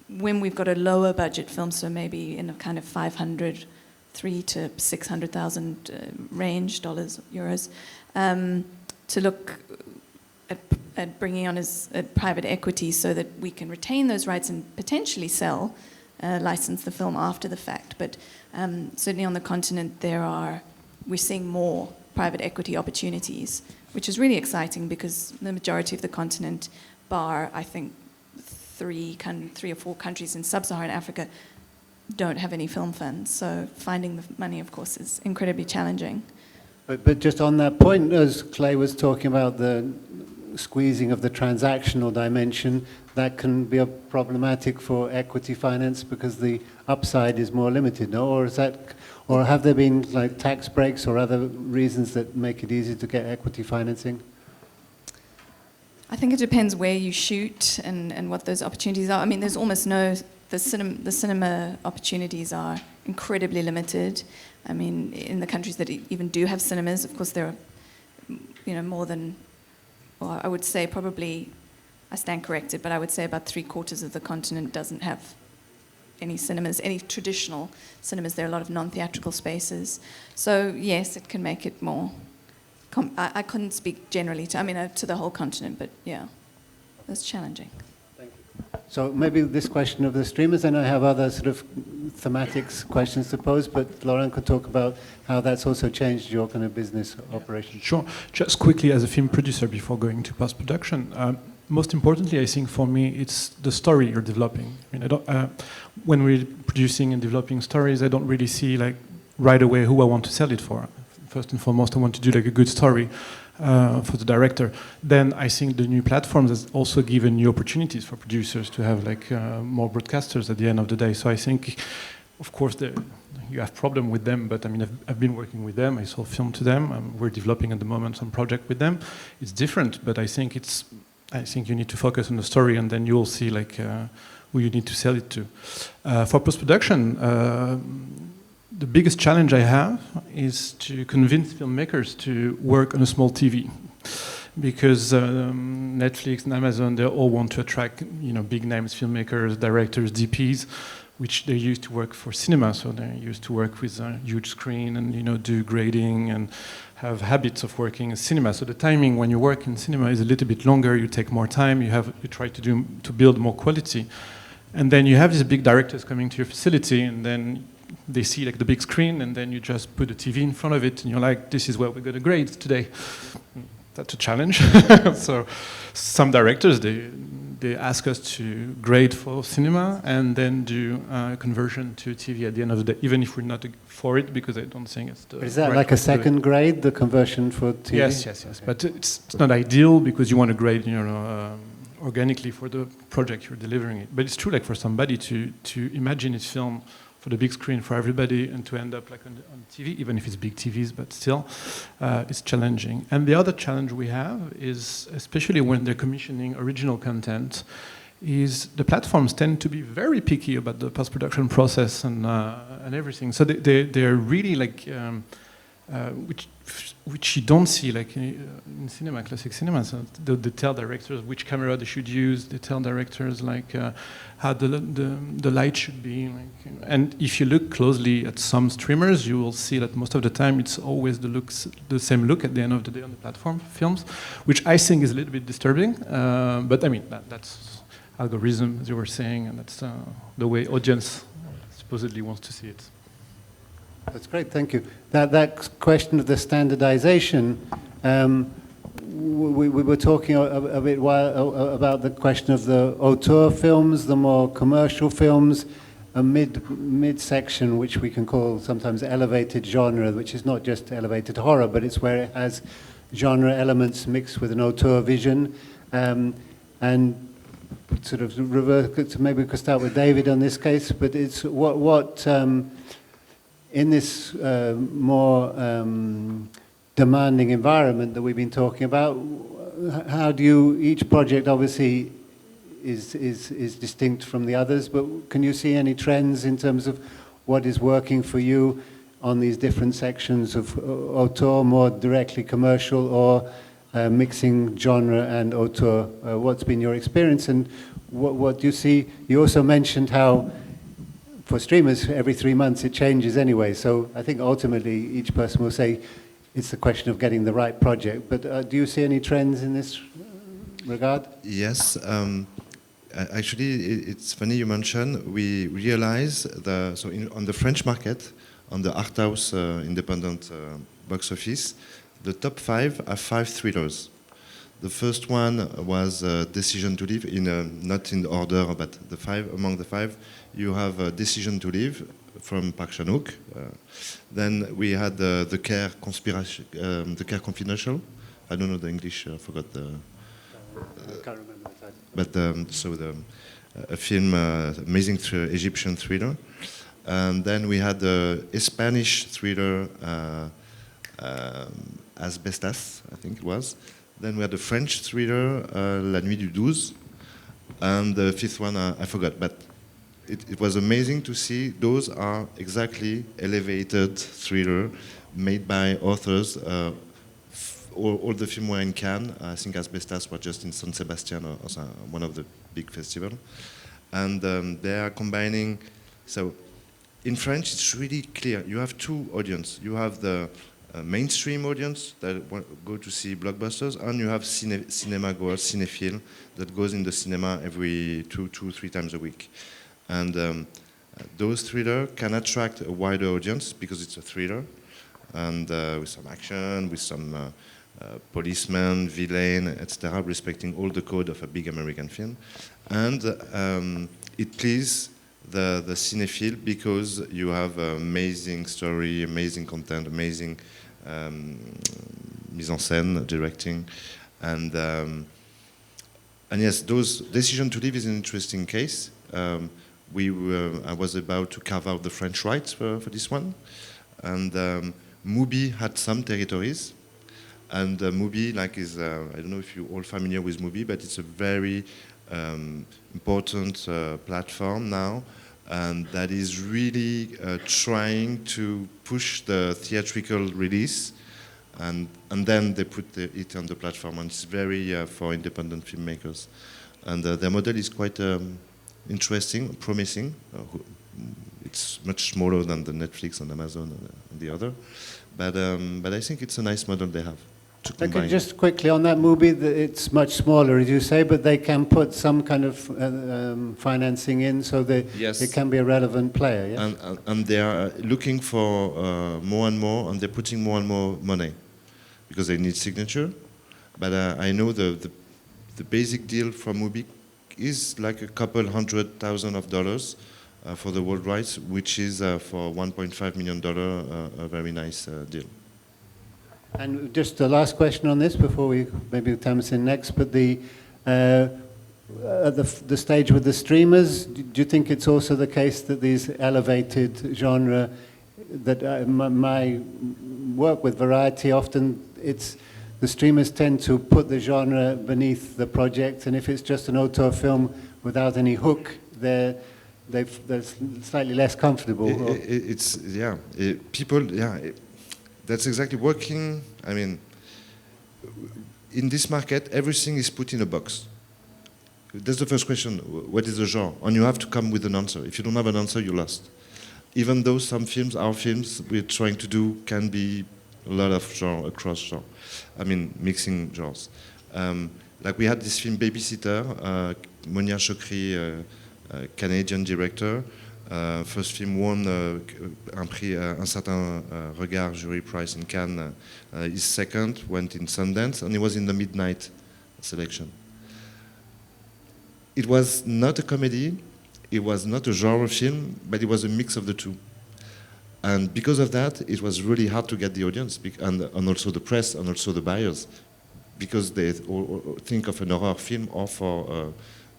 when we've got a lower budget film, so maybe in a kind of 500, 300,000 to 600,000 range, dollars, euros, to look at bringing on as private equity so that we can retain those rights and potentially sell, license the film after the fact. But certainly on the continent we're seeing more private equity opportunities, which is really exciting because the majority of the continent, bar I think 3 or 4 countries in sub-Saharan Africa, don't have any film funds. So finding the money, of course, is incredibly challenging. But just on that point, as Clay was talking about the squeezing of the transactional dimension, that can be problematic for equity finance because the upside is more limited, no? Or have there been like tax breaks or other reasons that make it easy to get equity financing? I think it depends where you shoot and what those opportunities are. I mean, there's almost the cinema opportunities are incredibly limited. I mean, in the countries that even do have cinemas, of course there are, more than, or I would say probably, I stand corrected, but I would say about 3/4 of the continent doesn't have any cinemas, any traditional cinemas. There are a lot of non-theatrical spaces. So yes, it can make it more, I couldn't speak generally to the whole continent, but yeah, that's challenging. Thank you. So maybe this question of the streamers, and I have other sort of thematics questions to pose, but Laurent could talk about how that's also changed your kind of business operation. Sure. Just quickly, as a film producer, before going to post-production, most importantly, I think for me, it's the story you're developing. I mean, when we're producing and developing stories, I don't really see right away who I want to sell it for. First and foremost, I want to do a good story for the director. Then I think the new platforms has also given new opportunities for producers to have more broadcasters at the end of the day. So I think, of course, you have problem with them, but I mean, I've been working with them. I sold film to them. We're developing at the moment some project with them. It's different, but I think you need to focus on the story, and then you'll see who you need to sell it to. For post-production, the biggest challenge I have is to convince filmmakers to work on a small TV, because Netflix and Amazon, they all want to attract big names, filmmakers, directors, DPs, which they used to work for cinema, so they used to work with a huge screen and do grading and have habits of working in cinema. So the timing when you work in cinema is a little bit longer. You take more time. You try to build more quality, and then you have these big directors coming to your facility, and then they see the big screen, and then you just put a TV in front of it, and you're like, this is what we're going to grade today. That's a challenge. So some directors, they ask us to grade for cinema and then do conversion to TV at the end of the day, even if we're not for it, because I don't think it's the Is that right like a second grade, the conversion for TV? Yes. Okay. But it's not ideal because you want to grade, organically for the project you're delivering it. But it's true, for somebody to imagine his film for the big screen for everybody and to end up on TV, even if it's big TVs, but still, it's challenging. And the other challenge we have is, especially when they're commissioning original content, is the platforms tend to be very picky about the post-production process and everything. So they're really which you don't see in cinema, classic cinema. So they tell directors which camera they should use. They tell directors how the light should be. And if you look closely at some streamers, you will see that most of the time it's always the same look at the end of the day on the platform films, which I think is a little bit disturbing. But I mean, algorithm, as you were saying, and that's the way audience supposedly wants to see it. That's great, thank you. That question of the standardization, we were talking a bit about the question of the auteur films, the more commercial films, a mid-section, which we can call sometimes elevated genre, which is not just elevated horror, but it's where it has genre elements mixed with an auteur vision. And sort of reverse, so maybe we could start with David on this case, but it's what in this more demanding environment that we've been talking about, how do you, each project obviously is distinct from the others, but can you see any trends in terms of what is working for you on these different sections of auteur, more directly commercial, or mixing genre and auteur? What's been your experience, and what do you see? You also mentioned how for streamers every 3 months it changes anyway, so I think ultimately each person will say it's a question of getting the right project, but do you see any trends in this regard? Yes. Actually, it's funny you mentioned, we realize, on the French market, on the art house independent box office, the top 5 are 5 thrillers. The first one was Decision to Live, not in order, but among the 5, you have Decision to Live from Park Chan-wook. Then we had The Care Conspiration, The Care Confidential. I don't know the English, I forgot the... I can't remember the title. But a film, amazing Egyptian thriller. And then we had a Spanish thriller, Asbestas, I think it was. Then we had a French thriller, La Nuit du 12. And the 5th one, I forgot. But it was amazing to see those are exactly elevated thriller made by authors. All the films were in Cannes. I think Asbestas was just in San Sebastian, or one of the big festivals. And they are combining. So in French, it's really clear. You have 2 audiences. You have the mainstream audience that go to see blockbusters, and you have cinema goers, cinephile, that goes in the cinema every 2-3 times a week. And those thrillers can attract a wider audience because it's a thriller, and with some action, with some policeman, villain, etc., respecting all the code of a big American film. And it pleases the cinephile because you have amazing story, amazing content, amazing mise en scène, directing, and yes, those Decision to Live is an interesting case. I was about to carve out the French rights for this one, and Mubi had some territories, and Mubi is I don't know if you're all familiar with Mubi, but it's a very important platform now, and that is really trying to push the theatrical release, and then they put it on the platform, and it's very for independent filmmakers, and their model is quite interesting, promising. It's much smaller than the Netflix and Amazon and the other, but I think it's a nice model they have. Okay, just quickly on that movie, it's much smaller, as you say, but they can put some kind of financing in, so yes, it can be a relevant player. Yes? And they are looking for more and more, and they're putting more and more money because they need signature. But I know the basic deal from Mubi is like a couple $100,000 for the world rights, which is for $1.5 million a very nice deal. And just the last question on this before we maybe Tamsin next, but the stage with the streamers, do you think it's also the case that these elevated genre that my work with Variety often the streamers tend to put the genre beneath the project, and if it's just an auteur film without any hook, they're slightly less comfortable. That's exactly working. I mean, in this market, everything is put in a box. That's the first question. What is the genre? And you have to come with an answer. If you don't have an answer, you're lost. Even though some films, our films, we're trying to do can be a lot of genre, across genre. I mean, mixing genres. Like we had this film Babysitter, Monia Chokri, Canadian director. First film won un prix, un certain regard jury prize in Cannes. His second went in Sundance, and he was in the midnight selection. It was not a comedy, it was not a genre film, but it was a mix of the two. And because of that, it was really hard to get the audience, and also the press, and also the buyers, because they think of an horror film or for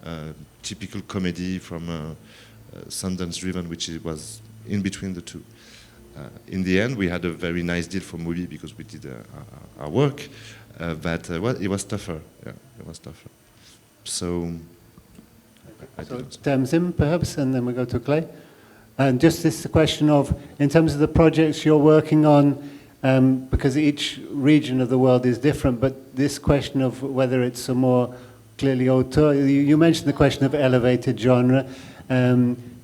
a typical comedy from Sundance driven, which was in between the two. In the end, we had a very nice deal for movie because we did our work, but well, it was tougher. Yeah, it was tougher. So, Tamzin, perhaps, and then we go to Clay. And just this question of, in terms of the projects you're working on, because each region of the world is different, but this question of whether it's a more clearly auteur, you mentioned the question of elevated genre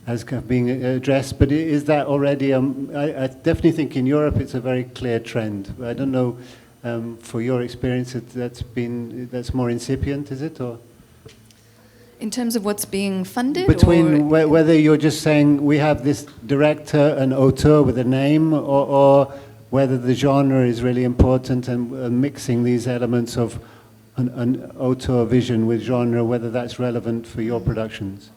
as kind of being addressed, but is that already, I definitely think in Europe it's a very clear trend. I don't know, for your experience, that's more incipient, is it? Or? In terms of what's being funded? Between whether you're just saying we have this director, an auteur with a name, or whether the genre is really important and mixing these elements of an auteur vision with genre, whether that's relevant for your productions?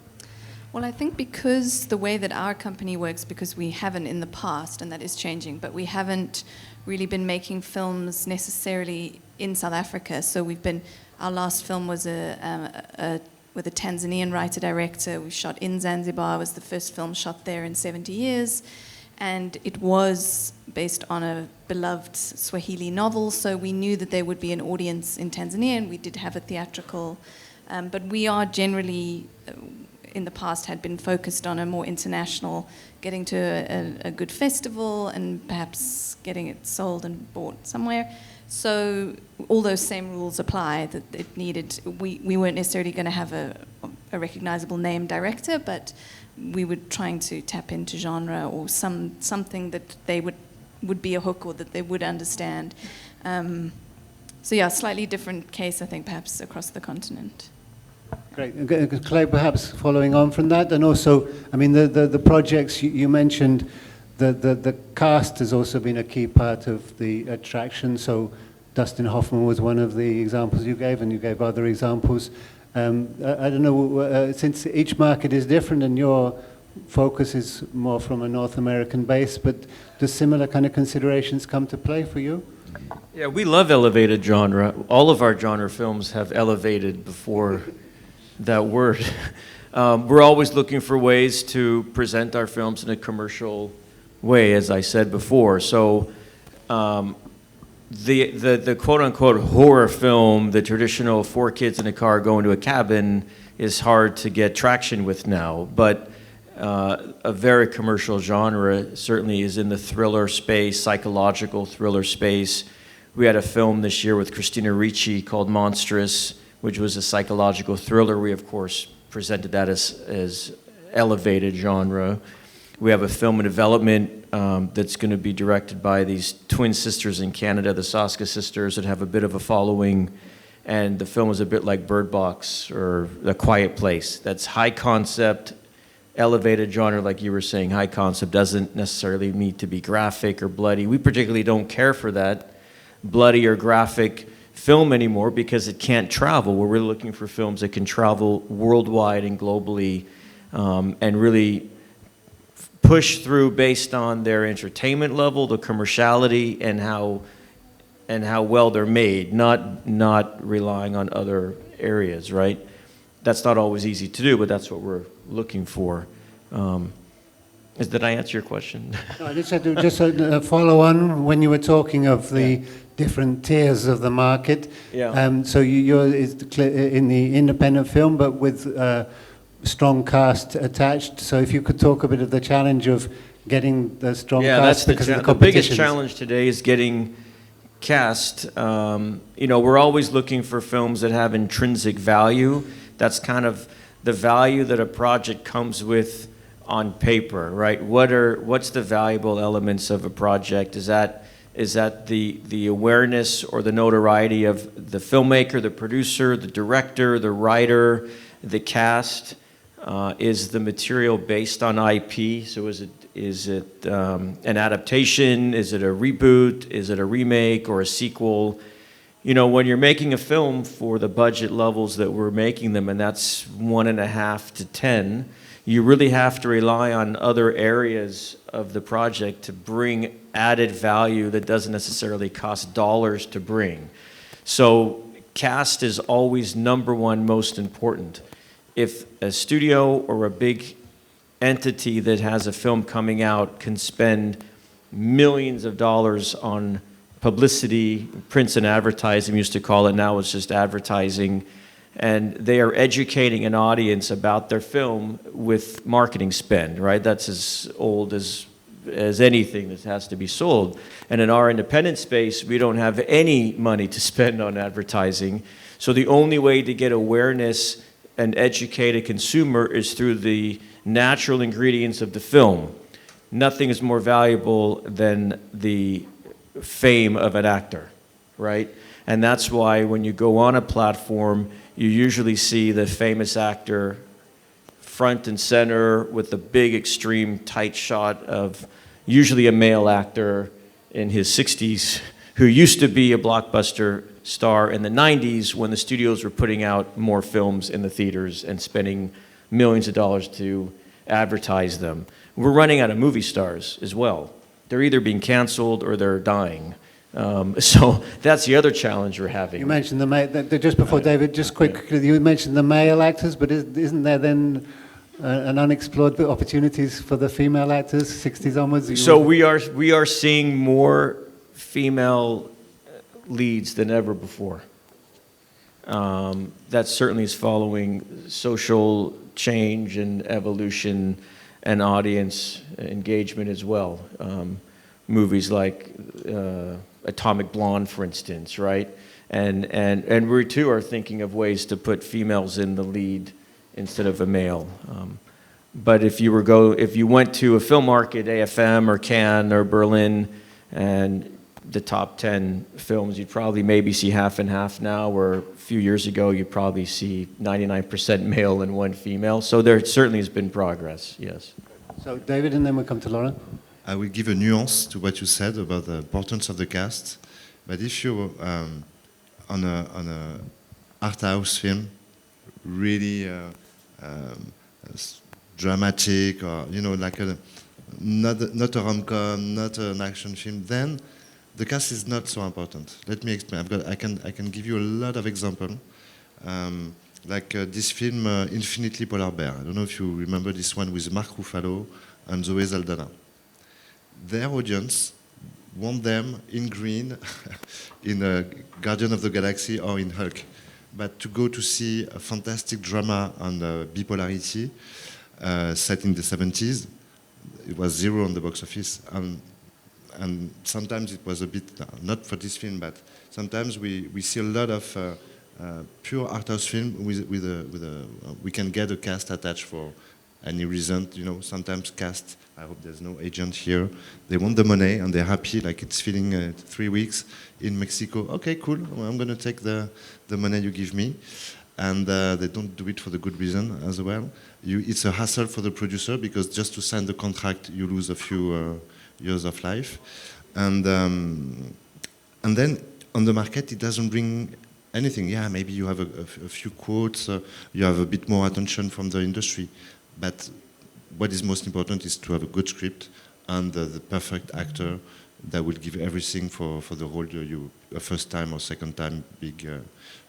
Well, I think because the way that our company works, because we haven't in the past, and that is changing, but we haven't really been making films necessarily in South Africa. So our last film was with a Tanzanian writer-director. We shot in Zanzibar. It was the first film shot there in 70 years. And it was based on a beloved Swahili novel, so we knew that there would be an audience in Tanzania, and we did have a theatrical. But we are generally, in the past, had been focused on a more international, getting to a good festival and perhaps getting it sold and bought somewhere. So all those same rules apply, that it needed, we weren't necessarily going to have a recognizable name director, but we were trying to tap into genre or something that they would be a hook or that they would understand. So yeah, slightly different case, I think, perhaps across the continent. Great. Clay, perhaps following on from that, and also, I mean, the projects you mentioned, the cast has also been a key part of the attraction. So Dustin Hoffman was one of the examples you gave, and you gave other examples. I don't know, since each market is different and your focus is more from a North American base, but do similar kind of considerations come to play for you? Yeah, we love elevated genre. All of our genre films have elevated before that word. We're always looking for ways to present our films in a commercial way, as I said before. So the quote-unquote horror film, the traditional 4 kids in a car going to a cabin, is hard to get traction with now. But a very commercial genre certainly is in the thriller space, psychological thriller space. We had a film this year with Christina Ricci called Monstrous, which was a psychological thriller. We, of course, presented that as elevated genre. We have a film in development that's going to be directed by these twin sisters in Canada, the Saska sisters, that have a bit of a following. And the film is a bit like Bird Box or A Quiet Place. That's high concept, elevated genre, like you were saying. High concept doesn't necessarily need to be graphic or bloody. We particularly don't care for that bloody or graphic film anymore because it can't travel. We're really looking for films that can travel worldwide and globally and really push through based on their entertainment level, the commerciality, and how well they're made, not relying on other areas, right? That's not always easy to do, but that's what we're looking for. Did I answer your question? No, I just had to just follow on when you were talking of the different tiers of the market. Yeah. So you're in the independent film, but with strong cast attached. So if you could talk a bit of the challenge of getting the strong cast because of the the biggest challenge today is getting cast. We're always looking for films that have intrinsic value. That's kind of the value that a project comes with on paper, right? What's the valuable elements of a project? Is that is that the awareness or the notoriety of the filmmaker, the producer, the director, the writer, the cast, is the material based on IP? So is it an adaptation? Is it a reboot? Is it a remake or a sequel? You know, when you're making a film for the budget levels that we're making them, and that's 1.5 to 10, you really have to rely on other areas of the project to bring added value that doesn't necessarily cost dollars to bring. So cast is always number one most important. If a studio or a big entity that has a film coming out can spend millions of dollars on publicity, prints and advertising, we used to call it, now it's just advertising, and they are educating an audience about their film with marketing spend, right? That's as old as anything that has to be sold. And in our independent space, we don't have any money to spend on advertising. So the only way to get awareness and educate a consumer is through the natural ingredients of the film. Nothing is more valuable than the fame of an actor, right? And that's why when you go on a platform, you usually see the famous actor front and center with the big extreme tight shot of usually a male actor in his 60s who used to be a blockbuster star in the 90s when the studios were putting out more films in the theaters and spending millions of dollars to advertise them. We're running out of movie stars as well. They're either being canceled or they're dying. So that's the other challenge we're having. You mentioned just before David, just quickly, you mentioned the male actors, but isn't there then an unexplored opportunities for the female actors, 60s onwards? So we are seeing more female leads than ever before. That certainly is following social change and evolution and audience engagement as well. Movies like Atomic Blonde, for instance, right? And we too are thinking of ways to put females in the lead instead of a male. But if you went to a film market, AFM or Cannes or Berlin, and the top 10 films, you'd probably maybe see half and half now, where a few years ago you'd probably see 99% male and 1 female. So there certainly has been progress, yes. So David, and then we'll come to Laurent. I will give a nuance to what you said about the importance of the cast. But if you're on a art house film, really dramatic, or like not a rom-com, not an action film, then the cast is not so important. Let me explain. I can give you a lot of examples. Like this film, Infinitely Polar Bear. I don't know if you remember this one with Mark Ruffalo and Zoe Saldana. Their audience want them in green, in Guardian of the Galaxy or in Hulk. But to go to see a fantastic drama on bipolarity set in the 70s, it was 0 on the box office. And sometimes it was a bit, not for this film, but sometimes we see a lot of pure art house film we can get a cast attached for any reason. Sometimes cast, I hope there's no agent here, they want the money and they're happy, like it's filling 3 weeks in Mexico. Okay, cool, well, I'm going to take the money you give me. And they don't do it for the good reason as well. It's a hassle for the producer because just to sign the contract, you lose a few years of life. And then on the market, it doesn't bring anything. Yeah, maybe you have a few quotes, you have a bit more attention from the industry. But what is most important is to have a good script and the perfect actor that will give everything for the role a first time or second time big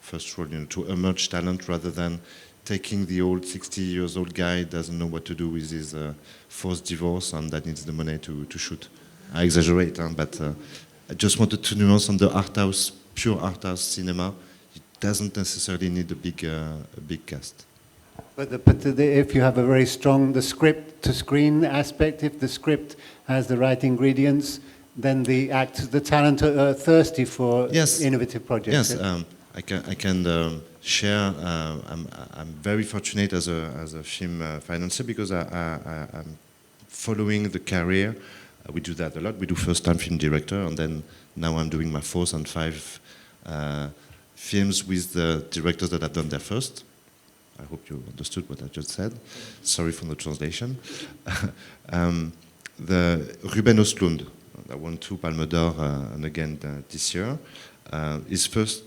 first role, to emerge talent rather than taking the old 60 years old guy doesn't know what to do with his forced divorce and that needs the money to shoot. I exaggerate, but I just wanted to nuance on the art house, pure art house cinema. It doesn't necessarily need a big cast. But if you have a very strong, the script to screen aspect, if the script has the right ingredients, then the actors, the talent are thirsty for innovative projects. Yes, I can share. I'm very fortunate as a film financier because I'm following the career We do that a lot. We do first-time film director, and then now I'm doing my 4th and 5th films with the directors that have done their first. I hope you understood what I just said. Sorry for the translation. The Ruben Östlund, that won 2 Palme d'Or and again this year. His first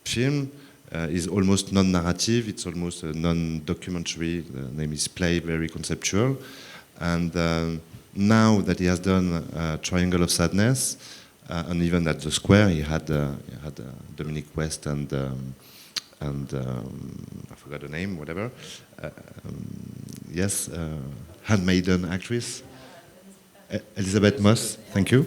film is almost non-narrative. It's almost a non-documentary. The name is Play, very conceptual. And now that he has done Triangle of Sadness, and even at the Square, he had Dominic West and I forgot the name, whatever. Yes, handmaiden actress, Elizabeth Moss. Thank you.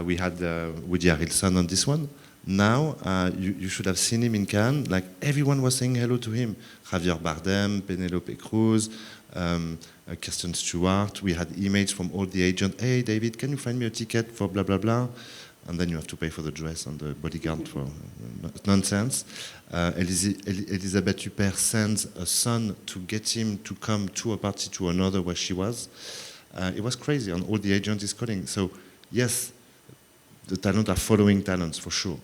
We had Woody Harrelson on this one. Now, you should have seen him in Cannes. Like, everyone was saying hello to him. Javier Bardem, Penelope Cruz, Kirsten Stewart. We had emails from all the agents. Hey, David, can you find me a ticket for blah, blah, blah? And then you have to pay for the dress and the bodyguard for nonsense. Elisabeth Huppert sends a son to get him to come to a party to another where she was. It was crazy, and all the agents is calling. So, yes, the talent are following talents for sure.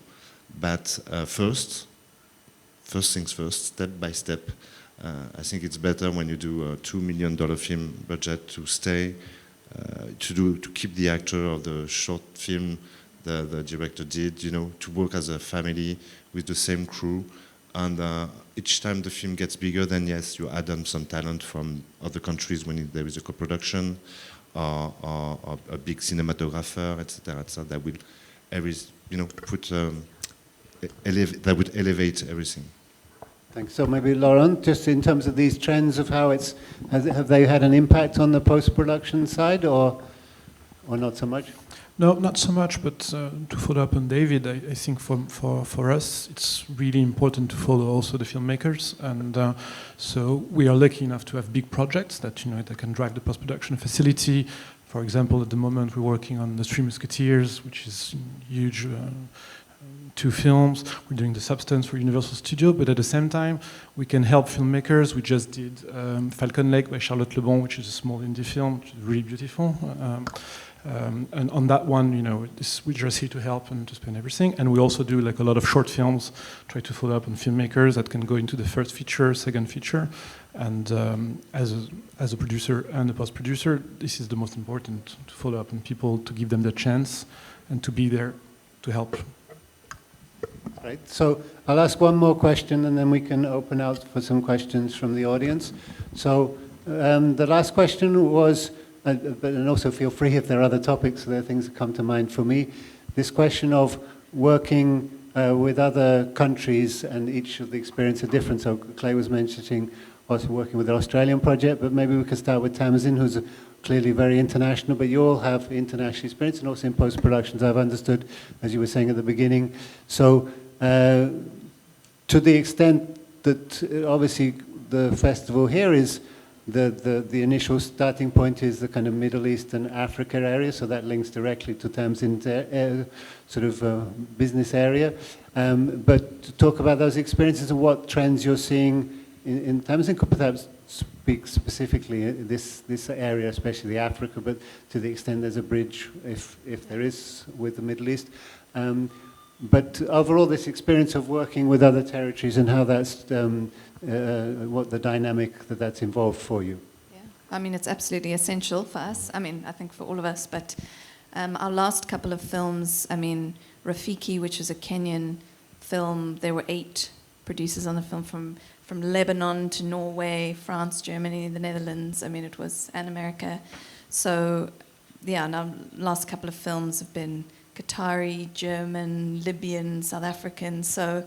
But first things first, step by step. I think it's better when you do a $2 million film budget to stay, to keep the actor of the short film the director did, you know, to work as a family with the same crew. And each time the film gets bigger, then yes, you add on some talent from other countries when there is a co-production, or a big cinematographer, etc., that will, that would elevate everything. Thanks. So maybe Laurent, just in terms of these trends of how have they had an impact on the post-production side, or not so much? No, not so much, but to follow up on David, I think for us, it's really important to follow also the filmmakers. And so we are lucky enough to have big projects that, that can drive the post-production facility. For example, at the moment, we're working on The Three Musketeers, which is huge, 2 films. We're doing The Substance for Universal Studios, but at the same time, we can help filmmakers. We just did Falcon Lake by Charlotte Lebon, which is a small indie film, which is really beautiful. And on that one, we're just here to help and to spend everything. And we also do like a lot of short films, try to follow up on filmmakers that can go into the first feature, second feature. And as a producer and a post-producer, this is the most important, to follow up on people, to give them the chance, and to be there to help. Right. So I'll ask one more question, and then we can open out for some questions from the audience. So the last question was, and also feel free if there are other topics, there are things that come to mind for me. This question of working with other countries, and each of the experiences are different. So Clay was mentioning also working with the Australian project, but maybe we could start with Tamsin, who's clearly very international, but you all have international experience, and also in post-productions, I've understood, as you were saying at the beginning. So to the extent that obviously the festival here is the initial starting point is the kind of Middle East and Africa area, so that links directly to Tamsin's sort of business area. But to talk about those experiences and what trends you're seeing in Tamsin, could perhaps speak specifically this area, especially Africa, but to the extent there's a bridge, if there is, with the Middle East. But overall, this experience of working with other territories and how that's what the dynamic that's involved for you. Yeah, I mean, it's absolutely essential for us. I mean, I think for all of us, but our last couple of films, I mean, Rafiki, which is a Kenyan film, there were 8 producers on the film from Lebanon to Norway, France, Germany, the Netherlands, I mean, it was, and America. So, yeah, and our last couple of films have been Qatari, German, Libyan, South African, so,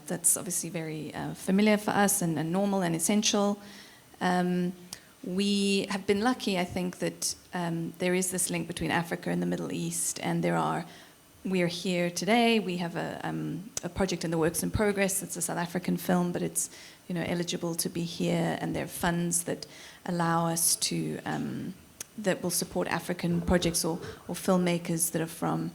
that's obviously very familiar for us and normal and essential. We have been lucky, I think, that there is this link between Africa and the Middle East, and we are here today. We have a project in the works in progress. It's a South African film, but it's eligible to be here, and there are funds that allow us to that will support African projects or filmmakers that are from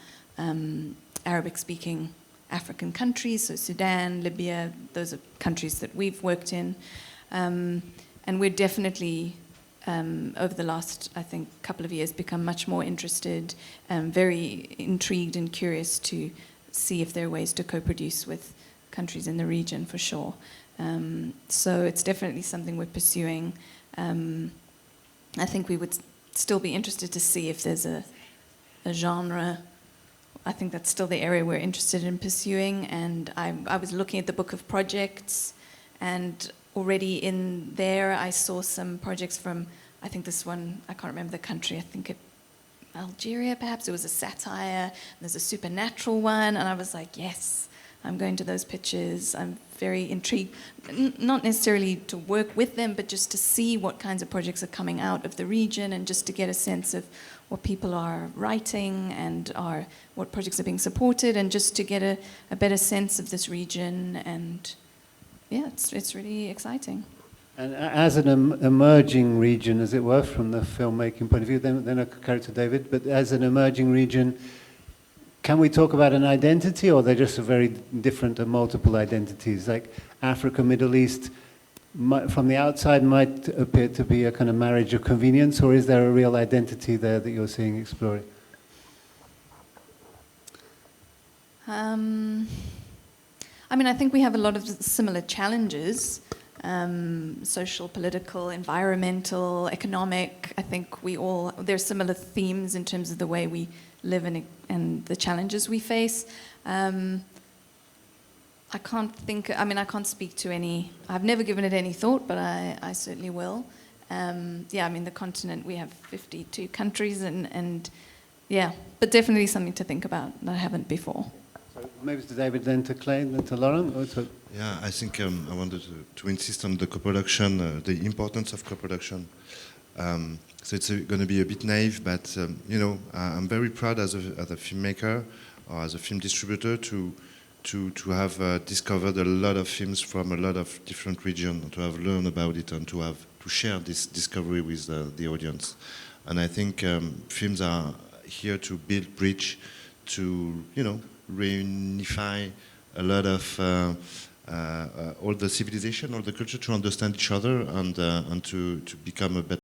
Arabic-speaking African countries, so Sudan, Libya, those are countries that we've worked in. And we're definitely over the last, I think, couple of years, become much more interested, very intrigued and curious to see if there are ways to co-produce with countries in the region, for sure. So it's definitely something we're pursuing. I think we would still be interested to see if there's a genre. I think that's still the area we're interested in pursuing. And I was looking at the book of projects, and already in there I saw some projects from, I think this one, I can't remember the country, I think Algeria perhaps. It was a satire, there's a supernatural one, and I was like, yes, I'm going to those pitches. I'm very intrigued, not necessarily to work with them, but just to see what kinds of projects are coming out of the region, and just to get a sense of what people are writing and what projects are being supported, and just to get a better sense of this region. And yeah, it's really exciting. And as an emerging region, as it were, from the filmmaking point of view, then a character, David, but as an emerging region, can we talk about an identity, or they're just a very different and multiple identities? Like Africa, Middle East, from the outside might appear to be a kind of marriage of convenience, or is there a real identity there that you're seeing exploring? I mean, I think we have a lot of similar challenges, social, political, environmental, economic. I think there's similar themes in terms of the way we live and the challenges we face. I can't speak to any, I've never given it any thought, but I certainly will. Yeah, I mean, the continent, we have 52 countries, and yeah, but definitely something to think about that I haven't before. So maybe to David, then to Clay, then to Laurent. Yeah, I think I wanted to insist on the co-production, the importance of co-production. So it's going to be a bit naive, but I'm very proud as a filmmaker or as a film distributor to have discovered a lot of films from a lot of different regions, to have learned about it, and to share this discovery with the audience. And I think films are here to build bridge, to reunify a lot of all the civilization, all the culture, to understand each other, and to become a better